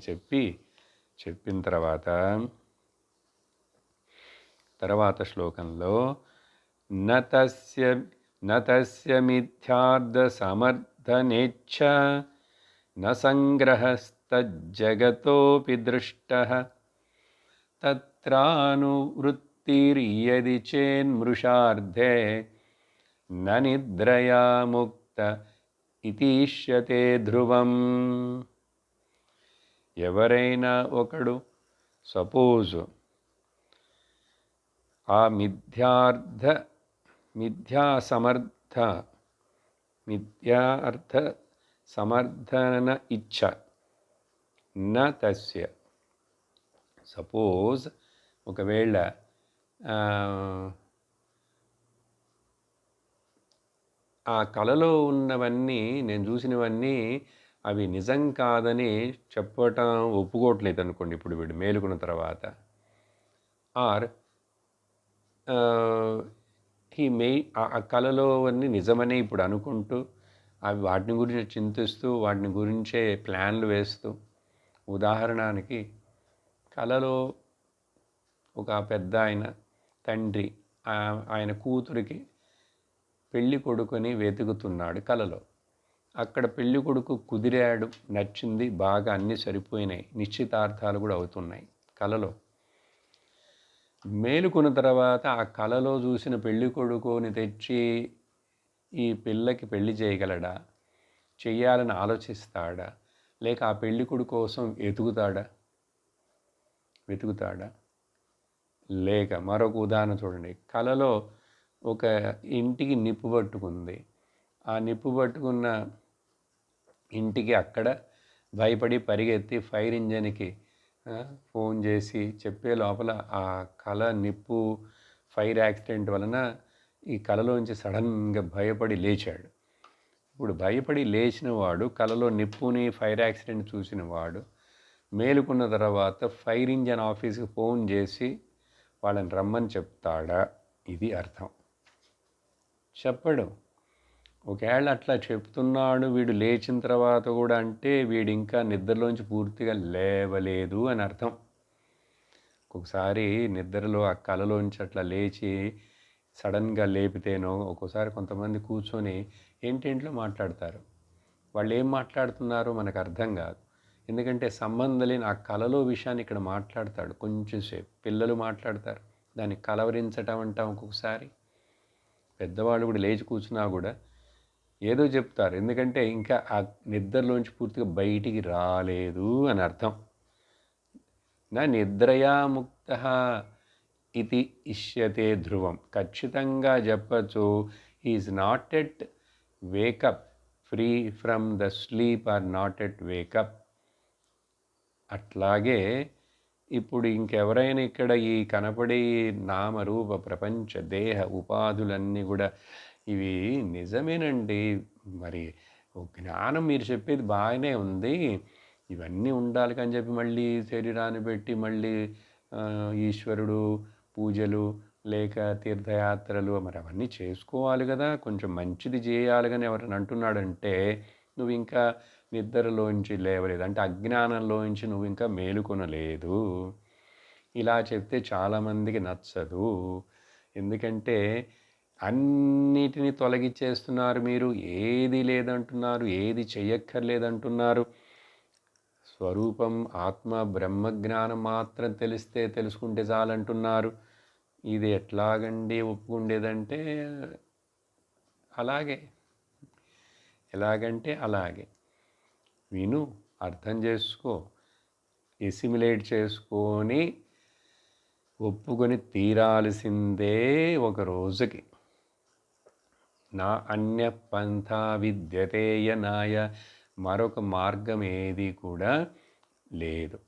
చెప్పిన తర్వాత శ్లోకంలో నతస్య మిథ్యార్థ సమర్థనేచ్ఛ న సంగ్రహస్తజ్జగతోపి దృష్టః తత్రానువృత్తిర్యది చేన్మృషార్థే న నిద్రయా ముక్త ఇతిష్యతే ధ్రువం. ఎవరైనా ఒకడు సపోజు ఆ మిథ్యార్థ సమర్థన ఇచ్ఛ న తస్య, సపోజ్ ఒకవేళ ఆ కళలో ఉన్నవన్నీ, నేను చూసినవన్నీ అవి నిజం కాదని చెప్పటం ఒప్పుకోవట్లేదు అనుకోండి. ఇప్పుడు వీడు మేలుకున్న తర్వాత ఆర్ ఆ కళలో అన్నీ నిజమని ఇప్పుడు అనుకుంటూ అవి వాటిని గురించి చింతిస్తూ వాటిని గురించే ప్లాన్లు వేస్తూ, ఉదాహరణకి కళలో ఒక పెద్ద ఆయన తండ్రి ఆయన కూతురికి పెళ్ళి కొడుకుని వెతుకుతున్నాడు కళలో. అక్కడ పెళ్ళి కొడుకు కుదిరాడు, నచ్చింది, బాగా అన్నీ సరిపోయినాయి, నిశ్చితార్థాలు కూడా అవుతున్నాయి కళలో. మేలుకున్న తర్వాత ఆ కళలో చూసిన పెళ్ళి కొడుకుని తెచ్చి ఈ పిల్లకి పెళ్లి చేయగలడా, చెయ్యాలని ఆలోచిస్తాడా, లేక ఆ పెళ్ళి కొడుకు కోసం వెతుకుతాడా? లేక మరొక ఉదాహరణ చూడండి. కళలో ఒక ఇంటికి నిప్పు పట్టుకుంది. ఆ నిప్పు పట్టుకున్న ఇంటికి అక్కడ భయపడి పరిగెత్తి ఫైర్ ఇంజన్కి ఫోన్ చేసి చెప్పే లోపల ఆ కళ నిప్పు ఫైర్ యాక్సిడెంట్ వలన ఈ కళలోంచి సడన్గా భయపడి లేచాడు. ఇప్పుడు భయపడి లేచిన వాడు, కళలో నిప్పుని ఫైర్ యాక్సిడెంట్ చూసిన వాడు మేలుకున్న తర్వాత ఫైర్ ఇంజన్ ఆఫీస్కి ఫోన్ చేసి వాళ్ళని రమ్మని చెప్తాడా? ఇది అర్థం. చెప్పడు. ఒకవేళ అట్లా చెప్తున్నాడు వీడు లేచిన తర్వాత కూడా అంటే వీడు ఇంకా నిద్రలోంచి పూర్తిగా లేవలేదు అని అర్థం. ఒక్కొక్కసారి నిద్రలో ఆ కళలోంచి అట్లా లేచి సడన్గా లేపితేనో, ఒక్కోసారి కొంతమంది కూర్చొని ఏంటేంట్లో మాట్లాడతారు. వాళ్ళు ఏం మాట్లాడుతున్నారో మనకు అర్థం కాదు. ఎందుకంటే సంబంధం లేని ఆ కళలో విషయాన్ని ఇక్కడ మాట్లాడతాడు కొంచెంసేపు. పిల్లలు మాట్లాడతారు, దాన్ని కలవరించటం అంటాం. ఒక్కొక్కసారి పెద్దవాళ్ళు కూడా లేచి కూర్చున్నా కూడా ఏదో చెప్తారు, ఎందుకంటే ఇంకా ఆ నిద్రలోంచి పూర్తిగా బయటికి రాలేదు అని అర్థం. నా నిద్రయా ముక్త ఇది ఇష్యతే ధ్రువం. ఖచ్చితంగా చెప్పచ్చు, is not at wake up, free from the sleep are not at wake up. అట్లాగే ఇప్పుడు ఇంకెవరైనా ఇక్కడ ఈ కనపడే నామరూప ప్రపంచ దేహ ఉపాధులన్నీ కూడా ఇవి నిజమేనండి. మరి జ్ఞానం మీరు చెప్పేది బాగానే ఉంది, ఇవన్నీ ఉండాలి అని చెప్పి మళ్ళీ శరీరాన్ని పెట్టి మళ్ళీ ఈశ్వరుడు పూజలు లేక తీర్థయాత్రలు మరి అవన్నీ చేసుకోవాలి కదా, కొంచెం మంచిది చేయాలి కానీ ఎవరైనా అంటున్నాడంటే నువ్వు ఇంకా నిద్రలోంచి లేవలేదు, అంటే అజ్ఞానంలోంచి నువ్వు ఇంకా మేలుకొనలేదు. ఇలా చెప్తే చాలామందికి నచ్చదు. ఎందుకంటే అన్నిటినీ తొలగించేస్తున్నారు మీరు, ఏది లేదంటున్నారు, ఏది చెయ్యక్కర్లేదంటున్నారు. స్వరూపం ఆత్మ బ్రహ్మజ్ఞానం మాత్రం తెలిస్తే తెలుసుకుంటే చాలంటున్నారు. ఇది ఎట్లాగండి ఒప్పుకుండేదంటే ఎలాగంటే అలాగే విను, అర్థం చేసుకో, ఎసిమిలేట్ చేసుకొని ఒప్పుకొని తీరాల్సిందే ఒక రోజుకి. నా అన్య పంథా విద్యతేయనాయ, మరొక మార్గం ఏది కూడా లేదు.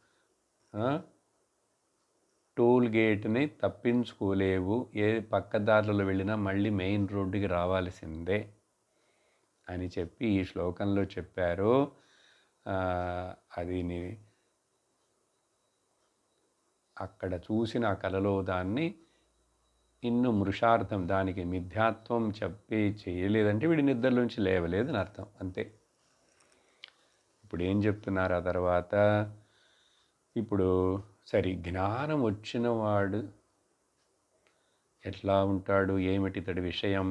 టోల్ గేట్ని తప్పించుకోలేవు, ఏ పక్కదారులలో వెళ్ళినా మళ్ళీ మెయిన్ రోడ్డుకి రావాల్సిందే అని చెప్పి ఈ శ్లోకంలో చెప్పారు. అది అక్కడ చూసిన ఆ కలలో దాన్ని ఇన్ను మృషార్థం, దానికి మిథ్యాత్వం చెప్పి చేయలేదంటే వీడి నిద్రలోంచి లేవలేదని అర్థం, అంతే. ఇప్పుడు ఏం చెప్తున్నారు ఆ తర్వాత? ఇప్పుడు సరే, జ్ఞానం వచ్చిన వాడు ఎట్లా ఉంటాడు, ఏమిటి ఇతడి విషయం?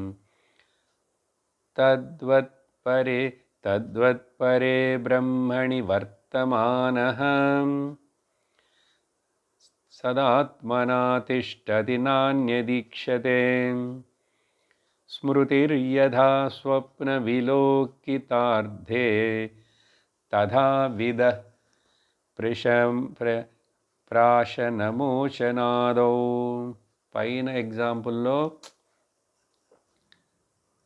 తద్వత్పరే బ్రహ్మణి వర్తమానః సదాత్మనా తిష్టతి నాన్యదీక్షతే, స్మృతిర్యథా స్వప్న విలోకితార్థే తథా విదః ప్రాశనమోచనాదౌ. పైన ఎగ్జాంపుల్లో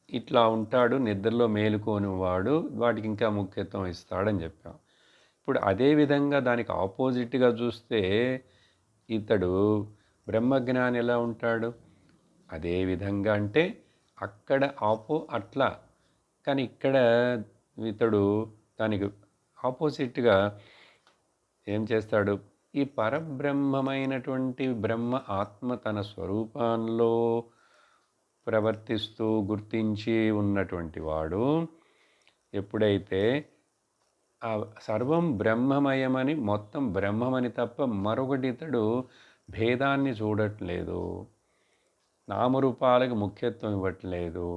ఇట్లా ఉంటాడు, నిద్రలో మేలుకోని వాడు, వాటికి ఇంకా ముఖ్యత్వం ఇస్తాడని చెప్పాం. ఇప్పుడు అదేవిధంగా దానికి ఆపోజిట్గా చూస్తే ఇతడు బ్రహ్మజ్ఞాని ఎలా ఉంటాడు? అదేవిధంగా అంటే అక్కడ అట్లా, కానీ ఇక్కడ ఇతడు దానికి ఆపోజిట్గా ఏం చేస్తాడు? ఈ పరబ్రహ్మమైనటువంటి బ్రహ్మ ఆత్మ తన స్వరూపంలో ప్రవర్తిస్తూ గుర్తించి ఉన్నటువంటి వాడు ఎప్పుడైతే ఆ సర్వం బ్రహ్మమయమని, మొత్తం బ్రహ్మమని తప్ప మరొకటి ఇతడు భేదాన్ని చూడట్లేదు, నామరూపాలకు ముఖ్యత్వం ఇవ్వట్లేదు,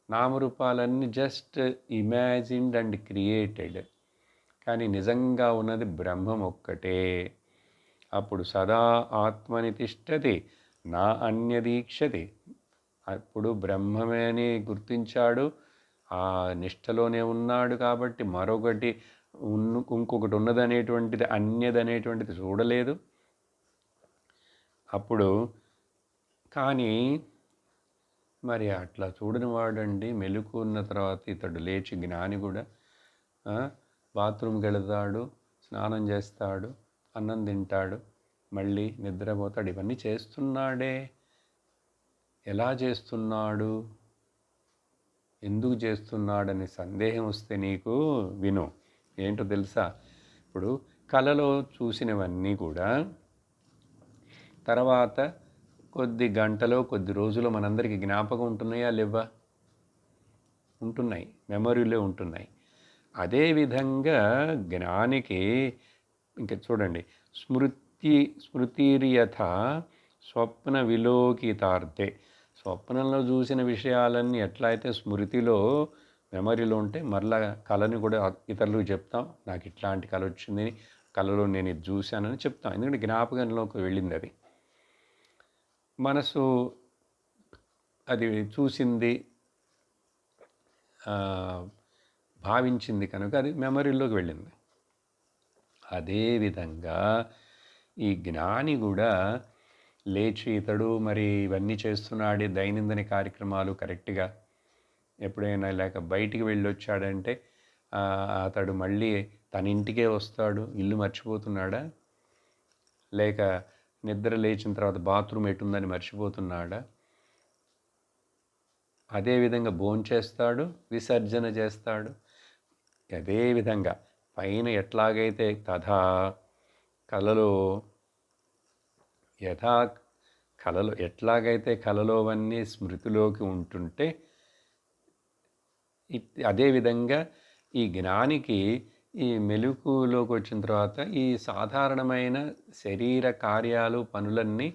నామరూపాలన్నీ జస్ట్ ఇమాజిన్డ్ అండ్ క్రియేటెడ్, కానీ నిజంగా ఉన్నది బ్రహ్మం ఒక్కటే. అప్పుడు సదా ఆత్మని తిష్టతి నా అన్యదీక్షతి. అప్పుడు బ్రహ్మమే అని గుర్తించాడు, ఆ నిష్టలోనే ఉన్నాడు, కాబట్టి మరొకటి ఇంకొకటి ఉన్నదనేటువంటిది, అన్యదనేటువంటిది చూడలేదు. అప్పుడు కానీ మరి అట్లా చూడని వాడండి, మెలకు ఉన్న తర్వాత ఇతడు లేచి, జ్ఞాని కూడా బాత్రూమ్కి వెళతాడు, స్నానం చేస్తాడు, అన్నం తింటాడు, మళ్ళీ నిద్రపోతాడు. ఇవన్నీ చేస్తున్నాడే. ఎలా చేస్తున్నాడు, ఎందుకు చేస్తున్నాడని సందేహం వస్తే నీకు విను, ఏంటో తెలుసా? ఇప్పుడు కలలో చూసినవన్నీ కూడా తర్వాత కొద్ది గంటలో, కొద్ది రోజులు మనందరికీ జ్ఞాపకం ఉంటున్నాయా లేవా? ఉంటున్నాయి, మెమరీలో ఉంటున్నాయి. అదేవిధంగా జ్ఞానికి ఇంకా చూడండి, స్మృతిర్యథ స్వప్న విలోకితార్థే. స్వప్నంలో చూసిన విషయాలన్నీ ఎట్లా అయితే స్మృతిలో, మెమరీలో ఉంటే, మరలా కళని కూడా ఇతరులకు చెప్తాం, నాకు ఇట్లాంటి కళ వచ్చింది, కళలో నేను ఇది చూశానని చెప్తాం, ఎందుకంటే జ్ఞాపకంలోకి వెళ్ళింది. అది మనసు అది చూసింది, భావించింది కనుక అది మెమరీలోకి వెళ్ళింది. అదేవిధంగా ఈ జ్ఞాని కూడా లేచి ఇతడు మరి ఇవన్నీ చేస్తున్నాడు, దైనందిన కార్యక్రమాలు కరెక్ట్గా, ఎప్పుడైనా లేక బయటికి వెళ్ళి వచ్చాడంటే అతడు మళ్ళీ తన ఇంటికే వస్తాడు, ఇల్లు మర్చిపోతున్నాడా? లేక నిద్ర లేచిన తర్వాత బాత్రూమ్ ఎటుందని మర్చిపోతున్నాడా? అదేవిధంగా భోంచేస్తాడు, విసర్జన చేస్తాడు. అదేవిధంగా పైన ఎట్లాగైతే తథా కలలో ఎట్లాగైతే కలలోవన్నీ స్మృతిలోకి ఉంటుంటే, అదేవిధంగా ఈ జ్ఞానికి ఈ మెలకువలోకి వచ్చిన తర్వాత ఈ సాధారణమైన శరీర కార్యాలు, పనులన్నీ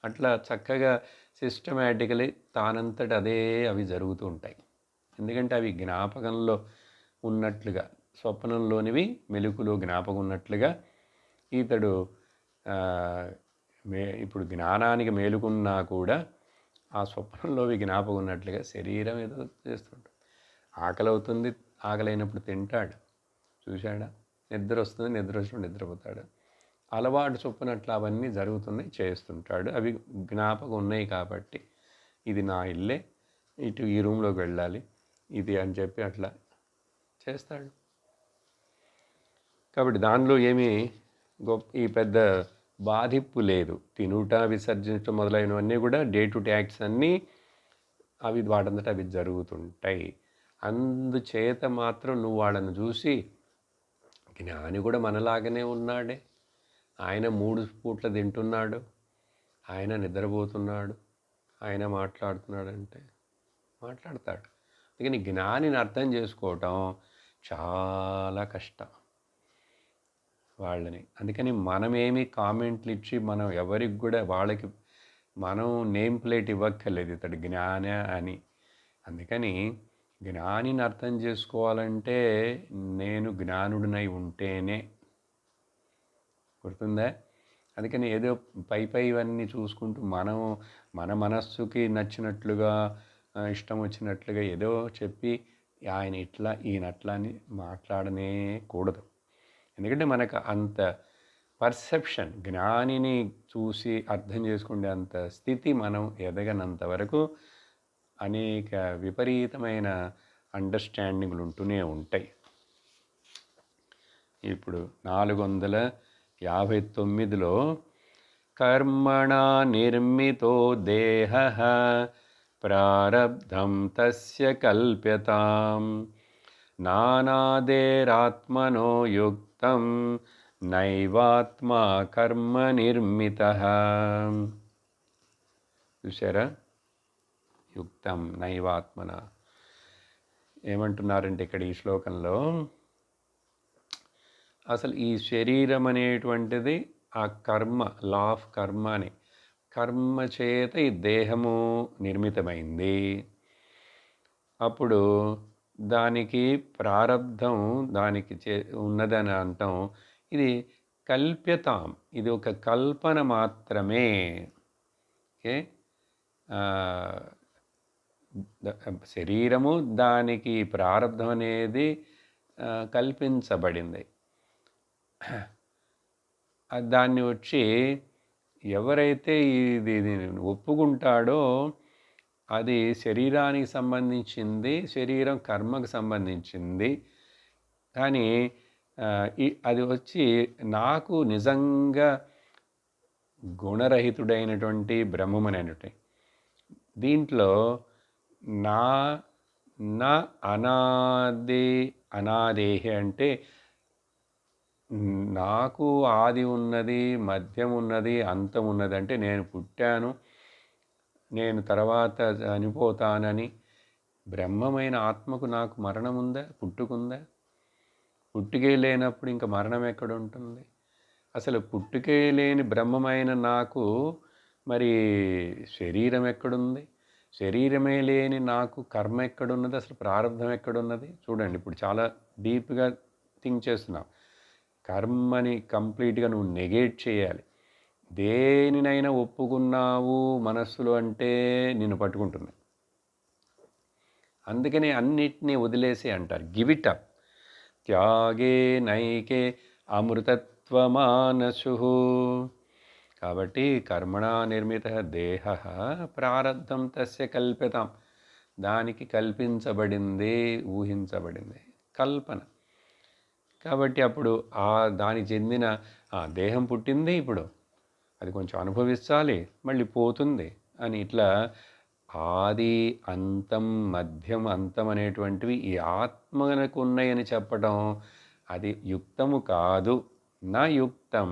అట్లా చక్కగా సిస్టమేటికలీ తానంతట అదే అవి జరుగుతూ ఉంటాయి. ఎందుకంటే అవి జ్ఞాపకంలో ఉన్నట్లుగా, స్వప్నంలోనివి మెలకులో జ్ఞాపకం ఉన్నట్లుగా ఇతడు ఇప్పుడు జ్ఞానానికి మేలుకున్నా కూడా ఆ స్వప్నంలోవి జ్ఞాపకం ఉన్నట్లుగా శరీరం ఏదో చేస్తుంటాడు. ఆకలి అవుతుంది, ఆకలి అయినప్పుడు తింటాడు, చూశాడా? నిద్ర వస్తుంది, నిద్ర వచ్చినప్పుడు నిద్రపోతాడు. అలవాటు చొప్పున అట్లా అవన్నీ జరుగుతున్నాయి, చేస్తుంటాడు. అవి జ్ఞాపకం ఉన్నాయి కాబట్టి ఇది నా ఇల్లే, ఇటు ఈ రూమ్లోకి వెళ్ళాలి ఇది అని చెప్పి అట్లా చేస్తాడు. కాబట్టి దానిలో ఏమీ ఈ పెద్ద బాధింపు లేదు. తినుట విసర్జించడం మొదలైనవన్నీ కూడా డే టు డే యాక్ట్స్ అన్నీ అవి వాటంతట అవి జరుగుతుంటాయి. అందుచేత మాత్రం నువ్వు వాళ్ళని చూసి జ్ఞాని కూడా మనలాగానే ఉన్నాడే, ఆయన 3 పూట్ల తింటున్నాడు, ఆయన నిద్రపోతున్నాడు, ఆయన మాట్లాడుతున్నాడంటే మాట్లాడతాడు. అందుకని జ్ఞానిని అర్థం చేసుకోవటం చాలా కష్టం వాళ్ళని. అందుకని మనమేమి కామెంట్లు ఇచ్చి మనం ఎవరికి కూడా వాళ్ళకి మనం నేమ్ ప్లేట్ ఇవ్వక్కర్లేదు ఇతడు జ్ఞాన అని. అందుకని జ్ఞానిని అర్థం చేసుకోవాలంటే నేను జ్ఞానుడినై ఉంటేనే. గుర్తుందా? అందుకని ఏదో పై ఇవన్నీ చూసుకుంటూ మనం మన మనస్సుకి నచ్చినట్లుగా ఇష్టం వచ్చినట్లుగా ఏదో చెప్పి ఆయన ఇట్లా ఈయన అట్లా అని మాట్లాడనే కూడదు. ఎందుకంటే మనకు అంత పర్సెప్షన్, జ్ఞానిని చూసి అర్థం చేసుకునే అంత స్థితి మనం ఎదగనంత వరకు అనేక విపరీతమైన అండర్స్టాండింగ్లు ఉంటూనే ఉంటాయి. ఇప్పుడు 459లో కర్మణా నిర్మితో దేహః ప్రారబ్ధం తస్య కల్ప్యతాం నానాదేరాత్మనో యుక్తం నైవాత్మా కర్మ నిర్మితః. చూసారా? యుక్తం నైవాత్మన ఏమంటున్నారంటే ఇక్కడ ఈ శ్లోకంలో అసలు ఈ శరీరం అనేటువంటిది ఆ కర్మ, లా ఆఫ్ కర్మ అని, కర్మ చేత ఈ దేహము నిర్మితమైంది. అప్పుడు దానికి ప్రారబ్ధం దానికి ఉన్నదని అంటాం. ఇది కల్ప్యతాం, ఇది ఒక కల్పన మాత్రమే. ఓకే, శరీరము దానికి ప్రారబ్ధం అనేది కల్పించబడింది. దాన్ని వచ్చి ఎవరైతే ఇది ఒప్పుకుంటాడో అది శరీరానికి సంబంధించింది, శరీరం కర్మకు సంబంధించింది. కానీ అది వచ్చి నాకు నిజంగా గుణరహితుడైనటువంటి బ్రహ్మమనేటువంటి దీంట్లో నా అనాదేహి అంటే నాకు ఆది ఉన్నది, మధ్యం ఉన్నది, అంతం ఉన్నది. అంటే నేను పుట్టాను, నేను తర్వాత చనిపోతానని. బ్రహ్మమైన ఆత్మకు నాకు మరణం ఉందా? పుట్టుకుందా? పుట్టుకే లేనప్పుడు ఇంకా మరణం ఎక్కడ ఉంటుంది? అసలు పుట్టుకే లేని బ్రహ్మమైన నాకు మరి శరీరం ఎక్కడుంది? శరీరమే లేని నాకు కర్మ ఎక్కడున్నది? అసలు ప్రారంధం ఎక్కడున్నది? చూడండి, ఇప్పుడు చాలా డీప్గా థింక్ చేస్తున్నాం. కర్మని కంప్లీట్గా నువ్వు నెగేట్ చేయాలి. దేనినైనా ఒప్పుకున్నావు మనస్సులో అంటే నిన్ను పట్టుకుంటుంది. అందుకని అన్నిటినీ వదిలేసి అంటారు, గివ్ ఇట్ అప్. త్యాగే నైకే అమృతత్వమానసు. కాబట్టి కర్మణా నిర్మిత దేహ ప్రారబ్ధం తస్య కల్పితం, దానికి కల్పించబడింది, ఊహించబడింది, కల్పన. కాబట్టి అప్పుడు దానికి చెందిన దేహం పుట్టింది, ఇప్పుడు అది కొంచెం అనుభవించాలి, మళ్ళీ పోతుంది అని ఇట్లా ఆది అంతం మధ్యం అంతం అనేటువంటివి ఈ ఆత్మకు ఉన్నాయని చెప్పడం అది యుక్తము కాదు, నా యుక్తం.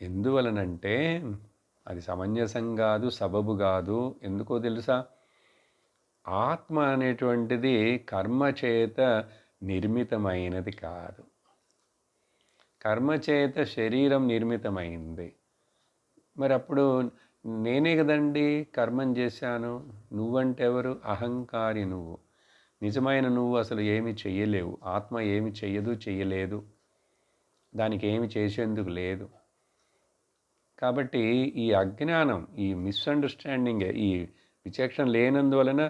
ఎందువలనంటే అది సమంజసం కాదు, సబబు కాదు. ఎందుకో తెలుసా? ఆత్మ అనేటువంటిది కర్మ చేత నిర్మితమైనది కాదు. కర్మ చేత శరీరం నిర్మితమైంది. మరి అప్పుడు నేనే కదండి కర్మం చేశాను. నువ్వంటే ఎవరు? అహంకారి నువ్వు. నిజమైన నువ్వు అసలు ఏమి చెయ్యలేవు. ఆత్మ ఏమి చెయ్యదు, చెయ్యలేదు, దానికి ఏమి చేసేందుకు లేదు. కాబట్టి ఈ అజ్ఞానం, ఈ మిస్అండర్స్టాండింగ్, ఈ విచక్షణ లేనందువలన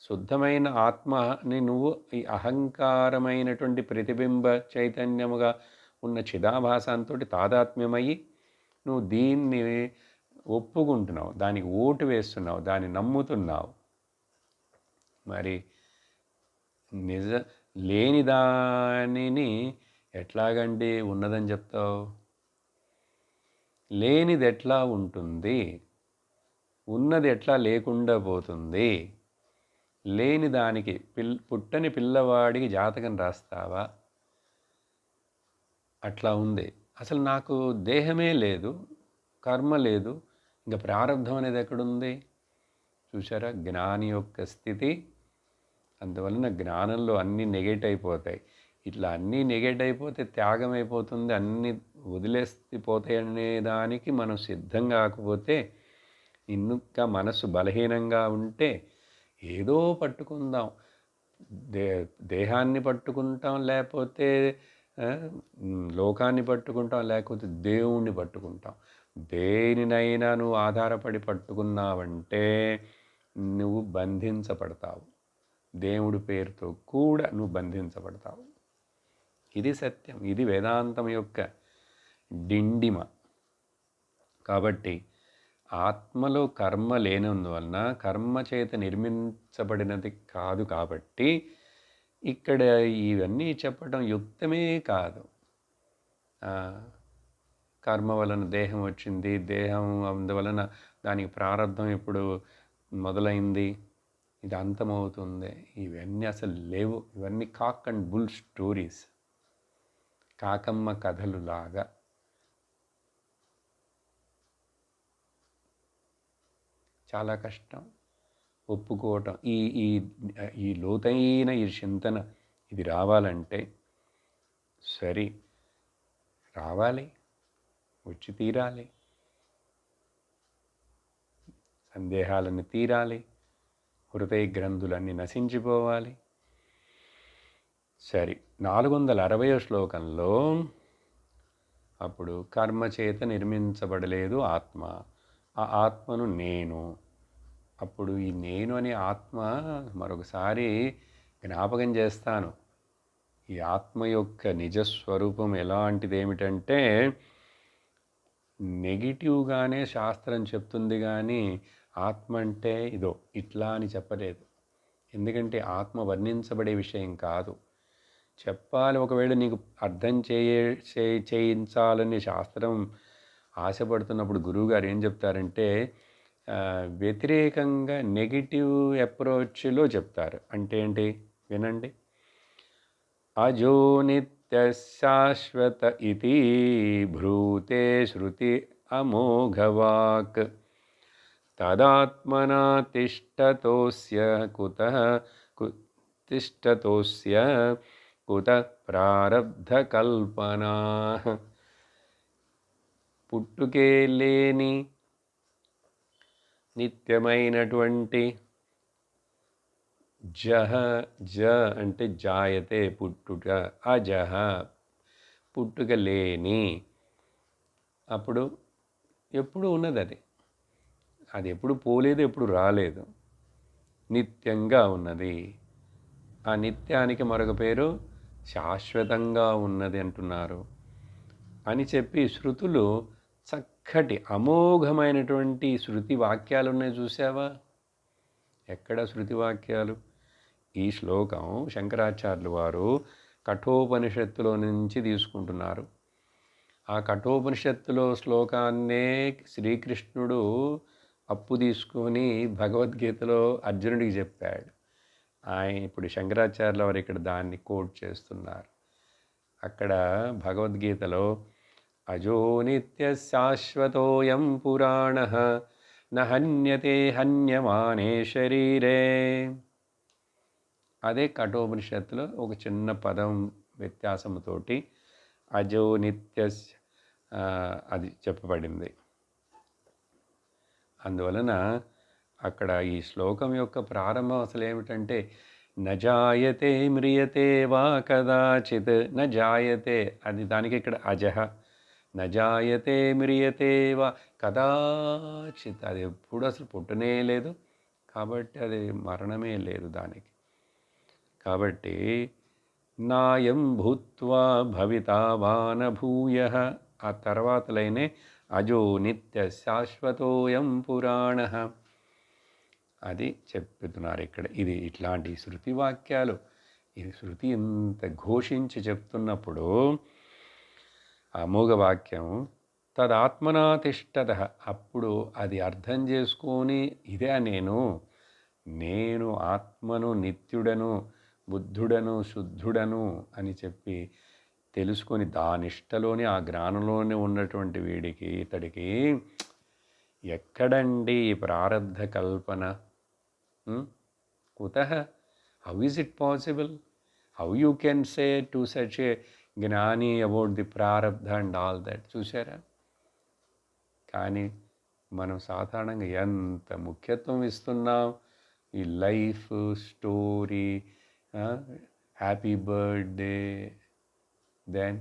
శుద్ధమైన ఆత్మని నువ్వు ఈ అహంకారమైనటువంటి ప్రతిబింబ చైతన్యముగా ఉన్న చిదాభాసంతో తాదాత్మ్యమయ్యి నువ్వు దీన్ని ఒప్పుకుంటున్నావు, దానికి ఓటు వేస్తున్నావు, దాన్ని నమ్ముతున్నావు. మరి నిజ లేని దానిని ఎట్లాగండి ఉన్నదని చెప్తావు? లేనిది ఎట్లా ఉంటుంది? ఉన్నది ఎట్లా లేకుండా పోతుంది? లేని దానికి పుట్టని పిల్లవాడికి జాతకం రాస్తావా? అట్లా ఉంది. అసలు నాకు దేహమే లేదు, కర్మ లేదు, ఇంకా ప్రారంధం అనేది ఎక్కడుంది? చూసారా జ్ఞాని యొక్క స్థితి. అందువలన జ్ఞానంలో అన్నీ నెగెట్ అయిపోతాయి. ఇట్లా అన్నీ నెగెట్ అయిపోతే త్యాగం అయిపోతుంది, అన్నీ వదిలేసిపోతాయి అనే దానికి మనం సిద్ధం కాకపోతే, ఇంకా మనసు బలహీనంగా ఉంటే ఏదో పట్టుకుందాం, దేహాన్ని పట్టుకుంటాం, లేకపోతే లోకాన్ని పట్టుకుంటాం, లేకపోతే దేవుణ్ణి పట్టుకుంటాం. దేనినైనా నువ్వు ఆధారపడి పట్టుకున్నావంటే నువ్వు బంధించబడతావు. దేవుడి పేరుతో కూడా నువ్వు బంధించబడతావు. ఇది సత్యం, ఇది వేదాంతం యొక్క డిండిమ. కాబట్టి ఆత్మలో కర్మ లేనందువలన, కర్మ చేత నిర్మించబడినది కాదు కాబట్టి ఇక్కడ ఇవన్నీ చెప్పడం యుక్తమే కాదు. కర్మ వలన దేహం వచ్చింది, దేహం అందువలన దానికి ప్రారంధం ఎప్పుడు మొదలైంది, ఇది అంతమవుతుంది, ఇవన్నీ అసలు లేవు. ఇవన్నీ కాక్ అండ్ బుల్ స్టోరీస్, కాకమ్మ కథలు లాగా. చాలా కష్టం ఒప్పుకోవటం. ఈ ఈ ఈ లోతైన ఈ చింతన ఇది రావాలంటే సరి రావాలి, వచ్చి తీరాలి, సందేహాలను తీరాలి, హృదయ గ్రంథులన్నీ నశించిపోవాలి. సరి 460వ శ్లోకంలో అప్పుడు కర్మ చేత నిర్మించబడలేదు ఆత్మ, ఆ ఆత్మను నేను. అప్పుడు ఈ నేను అనే ఆత్మ మరొకసారి జ్ఞాపకం చేస్తాను. ఈ ఆత్మ యొక్క నిజస్వరూపం ఎలాంటిది ఏమిటంటే, నెగిటివ్గానే శాస్త్రం చెప్తుంది, కానీ ఆత్మ అంటే ఇదో ఇట్లా అని చెప్పలేదు. ఎందుకంటే ఆత్మ వర్ణించబడే విషయం కాదు. చెప్పాలి, ఒకవేళ నీకు అర్థం చేయించాలని శాస్త్రం ఆశపడుతున్నప్పుడు గురువుగారు ఏం చెప్తారంటే, వ్యతిరేకంగా నెగిటివ్ అప్రోచ్లో చెప్తారు. అంటే ఏంటి వినండి. అజో నిత్య శాశ్వత ఇతి భ్రూతే శృతి అమోఘవాక్ తదాత్మనా తిష్టతోస్య కుత ప్రారబ్ధ కల్పనా. పుట్టుకే లేని నిత్యమైనటువంటి జ అంటే జాయతే పుట్టుట, అజహ పుట్టుక లేని, అప్పుడు ఎప్పుడు ఉన్నది అది, అది ఎప్పుడు పోలేదు, ఎప్పుడు రాలేదు, నిత్యంగా ఉన్నది. ఆ నిత్యానికి మరొక పేరు శాశ్వతంగా ఉన్నది అంటున్నారు అని చెప్పి శృతులు చక్కటి అమోఘమైనటువంటి శృతి వాక్యాలు ఉన్నాయి. చూసావా ఎక్కడ శృతి వాక్యాలు? ఈ శ్లోకం శంకరాచార్యులు వారు కఠోపనిషత్తులో నుంచి తీసుకుంటున్నారు. ఆ కఠోపనిషత్తులో శ్లోకాన్నే శ్రీకృష్ణుడు అప్పు తీసుకొని భగవద్గీతలో అర్జునుడికి చెప్పాడు. ఆయన ఇప్పుడు శంకరాచార్యుల వారు ఇక్కడ దాన్ని కోట్ చేస్తున్నారు. అక్కడ భగవద్గీతలో అజో నిత్య శాశ్వతోయం పురాణః న హన్యతే హన్యమానే శరీరే. అదే కఠోపనిషత్తులో ఒక చిన్న పదం వ్యత్యాసంతోటి అజో నిత్య అది చెప్పబడింది. అందువలన అక్కడ ఈ శ్లోకం యొక్క ప్రారంభం అసలు ఏమిటంటే, నజాయతే మ్రియతే వా కదాచిత్. నజాయతే అది దానికి ఇక్కడ అజహ. నజాయతే మ్రియతే వా కదాచిత్, అది ఎప్పుడు అసలు పుట్టనే లేదు, కాబట్టి అది మరణమే లేదు దానికి. కాబట్టి నాయం భూత్వా భవితా వా న భూయః, ఆ తర్వాత లైనే అజో నిత్య శాశ్వతోయం పురాణ. అది చెప్తున్నారు ఇక్కడ. ఇది ఇట్లాంటి శృతి వాక్యాలు, ఇది శృతి ఇంత ఘోషించి చెప్తున్నప్పుడు అమోఘ వాక్యం తదాత్మనా తిష్టత, అప్పుడు అది అర్థం చేసుకొని ఇదే నేను ఆత్మను, నిత్యుడను, బుద్ధుడను, శుద్ధుడను అని చెప్పి తెలుసుకొని దానిష్టలోని ఆ జ్ఞానంలోనే ఉన్నటువంటి వీడికి, ఇతడికి ఎక్కడండి ఈ ప్రారబ్ధ కల్పన? కుతః? How is it possible? How you can say to such a జ్ఞాని అబౌట్ ది ప్రారబ్ధ అండ్ ఆల్ దట్? చూసారా? కానీ మనం సాధారణంగా ఎంత ముఖ్యత్వం ఇస్తున్నాం ఈ life story, happy birthday, then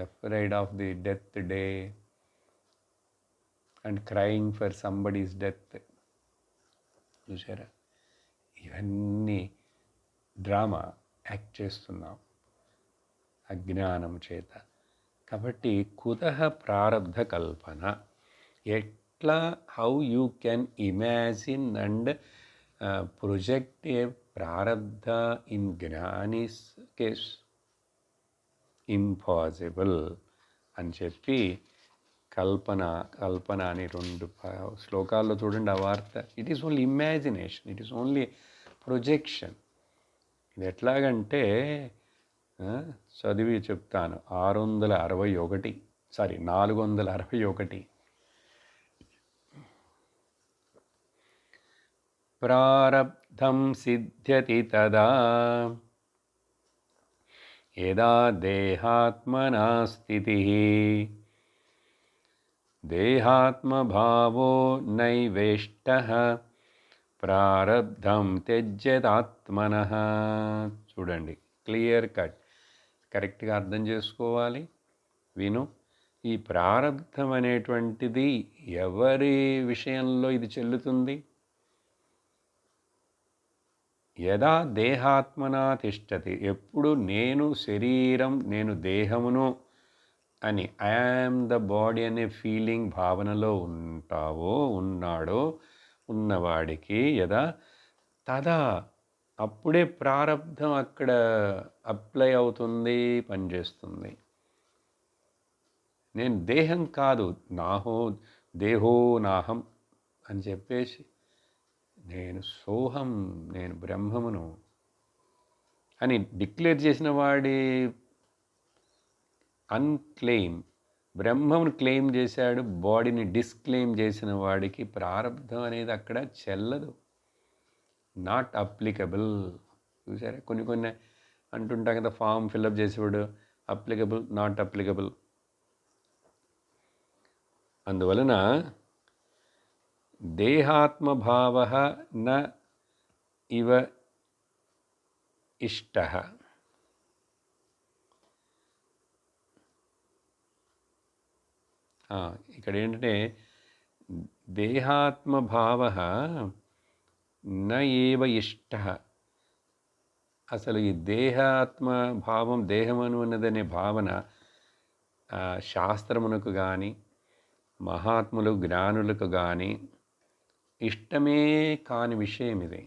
afraid of the death day and crying for somebody's death. చూసారా? ఇవన్నీ డ్రామా యాక్ట్ చేస్తున్నాం అజ్ఞానం చేత. కాబట్టి కుతః ప్రారబ్ధ కల్పన? ఎట్లా, how you can imagine and project a ప్రారబ్ధ ఇన్ జ్ఞానిస్ కేస్? ఇంపాసిబుల్ అని చెప్పి కల్పన అని 2 శ్లోకాల్లో చూడండి ఆ వార్త. It is only imagination, it is only projection. ఇది ఎట్లాగంటే చదివి చెప్తాను. 461 ప్రారబ్ధం సిద్ధ్యతి తదా యదా దేహాత్మనా స్థితిః దేహాత్మభావో నైవేష్టః ప్రారబ్ధం త్యజ్యదాత్మనః. చూడండి, క్లియర్ కట్, కరెక్ట్గా అర్థం చేసుకోవాలి. విను, ఈ ప్రారబ్ధం అనేటువంటిది ఎవరి విషయంలో ఇది చెల్లుతుంది? యదా దేహాత్మనా తిష్టతి, ఎప్పుడు నేను శరీరం, నేను దేహమును అని, ఐఆమ్ ద బాడీ అనే ఫీలింగ్ భావనలో ఉన్నాడో ఉన్నవాడికి, యదా తదా అప్పుడే ప్రారబ్ధం అక్కడ అప్లై అవుతుంది, పనిచేస్తుంది. నేను దేహం కాదు, దేహో నాహం అని చెప్పేసి, నేను సోహం, నేను బ్రహ్మమును అని డిక్లేర్ చేసిన వాడి అన్క్లెయిమ్, బ్రహ్మమును క్లెయిమ్ చేశాడు, బాడీని డిస్క్లెయిమ్ చేసిన వాడికి ప్రారబ్ధం అనేది అక్కడ చెల్లదు, నాట్ అప్లికబుల్. చూసారా? కొన్ని అంటుంటాం కదా, ఫామ్ ఫిల్అప్ చేసేవాడు అప్లికబుల్, నాట్ అప్లికబుల్. అందువలన దేహాత్మభావః న ఇవ ఇష్టః. ఇక్కడ ఏంటంటే దేహాత్మభావః న ఏవ ఇష్టః. అసలు ఈ దేహాత్మభావం, దేహమను అన్నదనే భావన శాస్త్రమునకు కానీ, మహాత్ములు జ్ఞానులకు కానీ ఇష్టమే కాని విషయం ఇది.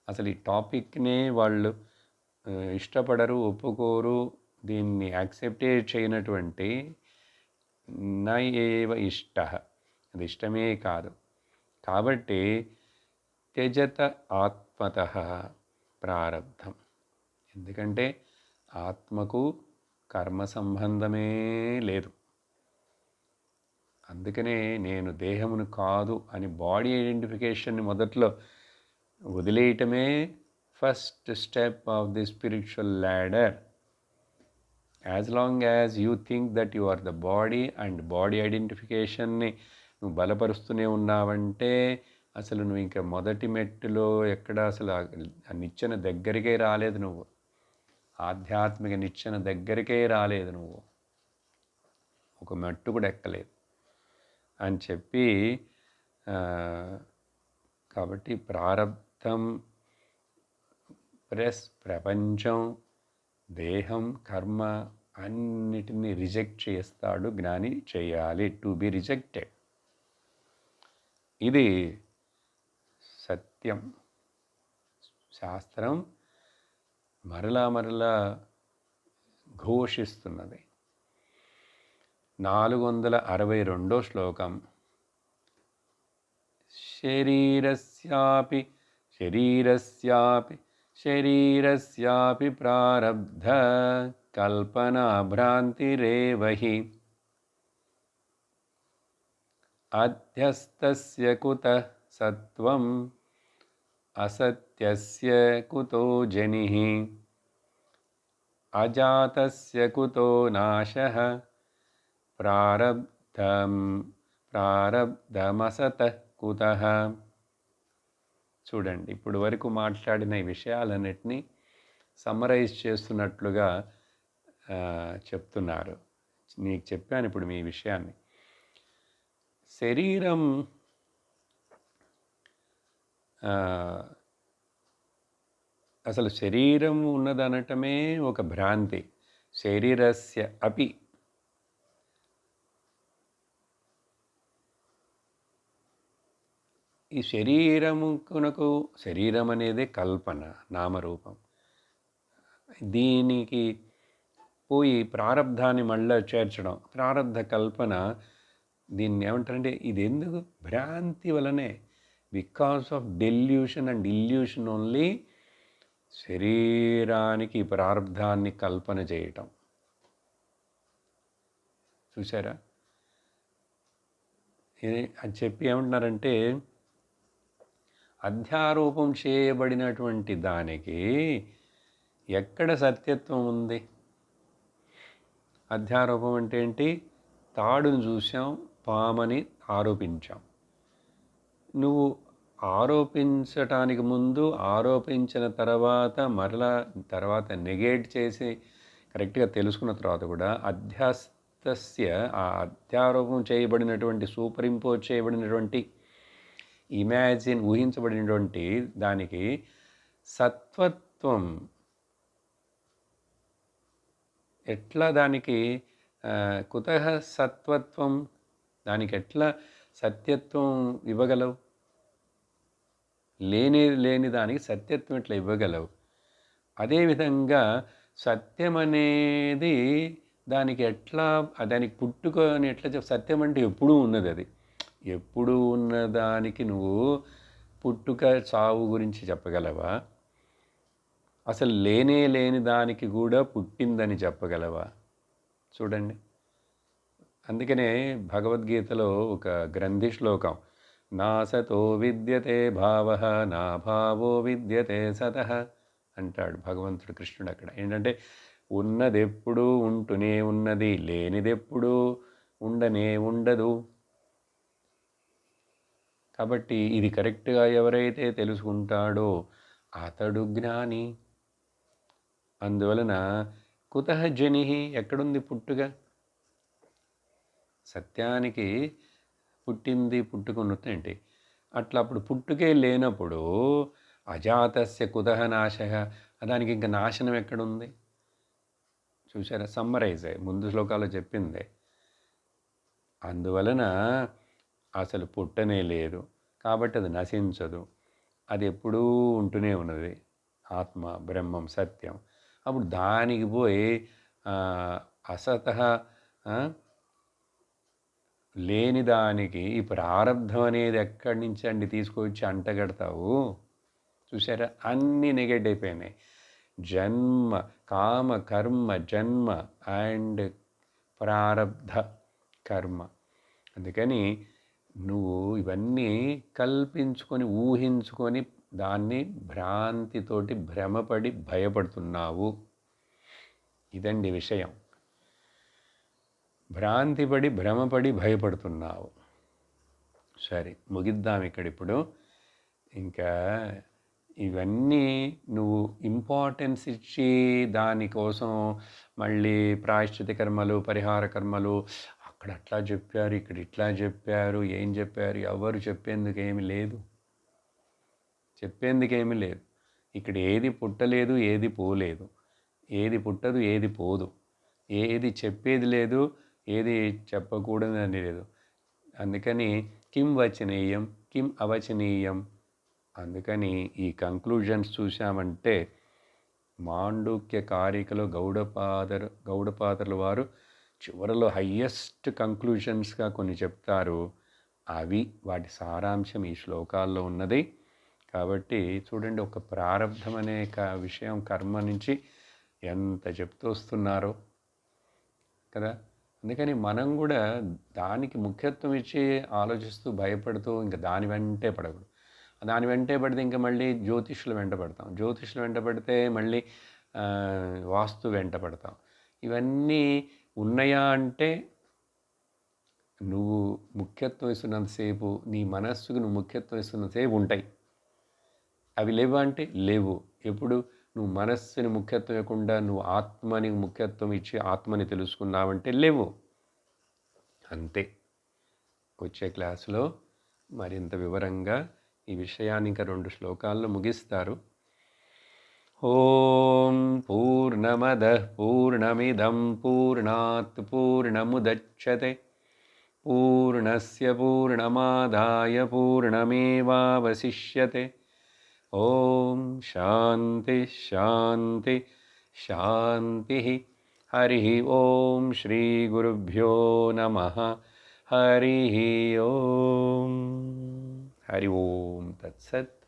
అసలు ఈ టాపిక్నే వాళ్ళు ఇష్టపడరు, ఒప్పుకోరు, దీన్ని యాక్సెప్టే చేయనటువంటి న ఏవ ఇష్టః, అది ఇష్టమే కాదు. కాబట్టి త్యజత ఆత్మతః ప్రారబ్ధం. ఎందుకంటే ఆత్మకు కర్మ సంబంధమే లేదు. అందుకనే నేను దేహమును కాదు అని బాడీ ఐడెంటిఫికేషన్ని మొదట్లో వదిలేయటమే first step of the spiritual ladder. As long as you think that you are the body and body ఐడెంటిఫికేషన్ని నువ్వు బలపరుస్తూనే ఉన్నావంటే అసలు నువ్వు ఇంకా మొదటి మెట్టులో ఎక్కడ అసలు ఆ నిచ్చెన దగ్గరికే రాలేదు, నువ్వు ఆధ్యాత్మిక నిచ్చెన దగ్గరికే రాలేదు, నువ్వు ఒక మెట్టు కూడా ఎక్కలేదు అని చెప్పి. కాబట్టి ప్రారబ్ధం ప్లస్ ప్రపంచం, దేహం, కర్మ అన్నిటినీ రిజెక్ట్ చేస్తాడు జ్ఞాని. చేయాలి, టు బి రిజెక్టెడ్. ఇది సత్యం. శాస్త్రం మరలా మరలా ఘోషిస్తున్నది. 462 శ్లోకం. శరీరస్యాపి ప్రారబ్ధ కల్పనా భ్రాంతిరేవ హి అధ్యస్తస్య కుతః సత్వం అసత్యస్య కుతో జనిః అజాతస్య కుతో నాశః ప్రారబ్ధమసతః కుతః. చూడండి, ఇప్పుడు వరకు మాట్లాడిన ఈ విషయాలన్నిటినీ సమ్మరైజ్ చేస్తున్నట్లుగా చెప్తున్నారు. నీకు చెప్పాను ఇప్పుడు మీ విషయాన్ని. శరీరం అసలు శరీరం ఉన్నదనటమే ఒక భ్రాంతి. శరీరస్య అపి, ఈ శరీరమునకు, శరీరం అనేది కల్పన, నామరూపం. దీనికి పోయి ప్రారబ్ధాన్ని మళ్ళీ చేర్చడం, ప్రారబ్ధ కల్పన. దీన్ని ఏమంటారంటే ఇది ఎందుకు? భ్రాంతి వలనే, because of delusion and illusion only శరీరానికి ప్రారబ్ధాన్ని కల్పన చేయటం. చూసారా? అది చెప్పి ఏమంటున్నారంటే అధ్యారోపం చేయబడినటువంటి దానికి ఎక్కడ సత్యత్వం ఉంది? అధ్యారోపం అంటే ఏంటి? తాడును చూసాం, పామని ఆరోపించాం. నువ్వు ఆరోపించటానికి ముందు, ఆరోపించిన తర్వాత, మరలా తర్వాత నెగేట్ చేసి కరెక్ట్గా తెలుసుకున్న తర్వాత కూడా అధ్యాస్తస్య, ఆ అధ్యారోపం చేయబడినటువంటి, సూపర్ ఇంపోజ్ చేయబడినటువంటి, ఊహించబడినటువంటి దానికి సత్వత్వం ఎట్లా? దానికి కుతః సత్వత్వం? దానికి ఎట్లా సత్యత్వం ఇవ్వగలవు? లేని దానికి సత్యత్వం ఎట్లా ఇవ్వగలవు? అదేవిధంగా సత్యం అనేది దానికి ఎట్లా, దానికి పుట్టుకొని ఎట్లా సత్యం అంటే ఎప్పుడూ ఉన్నది. అది ఎప్పుడూ ఉన్నదానికి నువ్వు పుట్టుక చావు గురించి చెప్పగలవా? అసలు లేని దానికి కూడా పుట్టిందని చెప్పగలవా? చూడండి. అందుకనే భగవద్గీతలో ఒక గ్రంథి శ్లోకం, నా సతో విద్యతే భావః నా భావో విద్యతే సతః అంటాడు భగవంతుడు, కృష్ణుడు. అక్కడ ఏంటంటే ఉన్నదెప్పుడూ ఉంటూనే ఉన్నది, లేనిదెప్పుడూ ఉండనే ఉండదు. కాబట్టి ఇది కరెక్ట్గా ఎవరైతే తెలుసుకుంటాడో అతడు జ్ఞాని. అందువలన కుతః జనిః, ఎక్కడుంది పుట్టుక? సత్యానికి పుట్టింది, పుట్టుకున్నట్టేంటి? అట్లా అప్పుడు పుట్టుకే లేనప్పుడు అజాతస్య కుతః నాశః, దానికి ఇంకా నాశనం ఎక్కడుంది? చూసారా? సమ్మరైజ్ ముందు శ్లోకాల్లో చెప్పిందే. అందువలన అసలు పుట్టనే లేదు, కాబట్టి అది నశించదు, అది ఎప్పుడూ ఉంటూనే ఉన్నది. ఆత్మ, బ్రహ్మం, సత్యం. అప్పుడు దానికి పోయి అసతః, లేని దానికి ఈ ప్రారబ్ధం అనేది ఎక్కడి నుంచి అండి తీసుకొచ్చి అంటగడతావు? చూసారా? అన్నీ నెగెట్ అయిపోయినాయి. జన్మ, కామ కర్మ జన్మ అండ్ ప్రారబ్ధ కర్మ. అందుకని నువ్వు ఇవన్నీ కల్పించుకొని, ఊహించుకొని, దాన్ని భ్రాంతితోటి భ్రమపడి భయపడుతున్నావు. ఇదండి విషయం. భ్రాంతిపడి, భ్రమపడి భయపడుతున్నావు. సరే, ముగిద్దాం ఇక్కడ ఇప్పుడు. ఇంకా ఇవన్నీ నువ్వు ఇంపార్టెన్స్ ఇచ్చి దానికోసం మళ్ళీ ప్రాయశ్చిత కర్మలు, పరిహార కర్మలు, అక్కడ అట్లా చెప్పారు, ఇక్కడ ఇట్లా చెప్పారు, ఏం చెప్పారు? ఎవరు చెప్పేందుకేమీ లేదు, చెప్పేందుకేమీ లేదు. ఇక్కడ ఏది పుట్టలేదు, ఏది పోలేదు, ఏది పుట్టదు, ఏది పోదు. ఏది చెప్పేది లేదు, ఏది చెప్పకూడదని లేదు. అందుకని కిం వచనీయం, కిం అవచనీయం. అందుకని ఈ కంక్లూజన్స్ చూసామంటే మాండూక్య కారికలో గౌడపాదరుల వారు చివరిలో హయ్యెస్ట్ కంక్లూజన్స్గా కొన్ని చెప్తారు. అవి వాటి సారాంశం ఈ శ్లోకాల్లో ఉన్నది. కాబట్టి చూడండి, ఒక ప్రారంధం అనే విషయం కర్మ నుంచి ఎంత చెప్తూ వస్తున్నారో కదా. అందుకని మనం కూడా దానికి ముఖ్యత్వం ఇచ్చి ఆలోచిస్తూ భయపడుతూ ఇంకా దాని వెంటే పడకూడదు. దాని వెంటే పడితే ఇంకా మళ్ళీ జ్యోతిష్యులు వెంట పడతాం, జ్యోతిష్యులు వెంట పడితే మళ్ళీ వాస్తు వెంట పడతాం. ఇవన్నీ ఉన్నాయా అంటే నువ్వు ముఖ్యత్వం ఇస్తున్నంతసేపు, నీ మనస్సుకు నువ్వు ముఖ్యత్వం ఇస్తున్నంతసేపు ఉంటాయి. అవి లేవు అంటే లేవు. ఎప్పుడు నువ్వు మనస్సుని ముఖ్యత్వం ఇవ్వకుండా నువ్వు ఆత్మని ముఖ్యత్వం ఇచ్చి ఆత్మని తెలుసుకున్నావంటే లేవు. అంతే. వచ్చే క్లాసులో మరింత వివరంగా ఈ విషయాన్ని ఇంకా 2 శ్లోకాల్లో ముగిస్తారు. ఓం పూర్ణమదః పూర్ణమిదం పూర్ణాత్ పూర్ణముదచ్యతే పూర్ణస్య పూర్ణమాదాయ పూర్ణమేవావశిష్యతే. ఓం శాంతి శాంతి శాంతి. హరి ఓం శ్రీ గురుభ్యో నమః. హరి ఓం. హరి ఓం తత్సత్.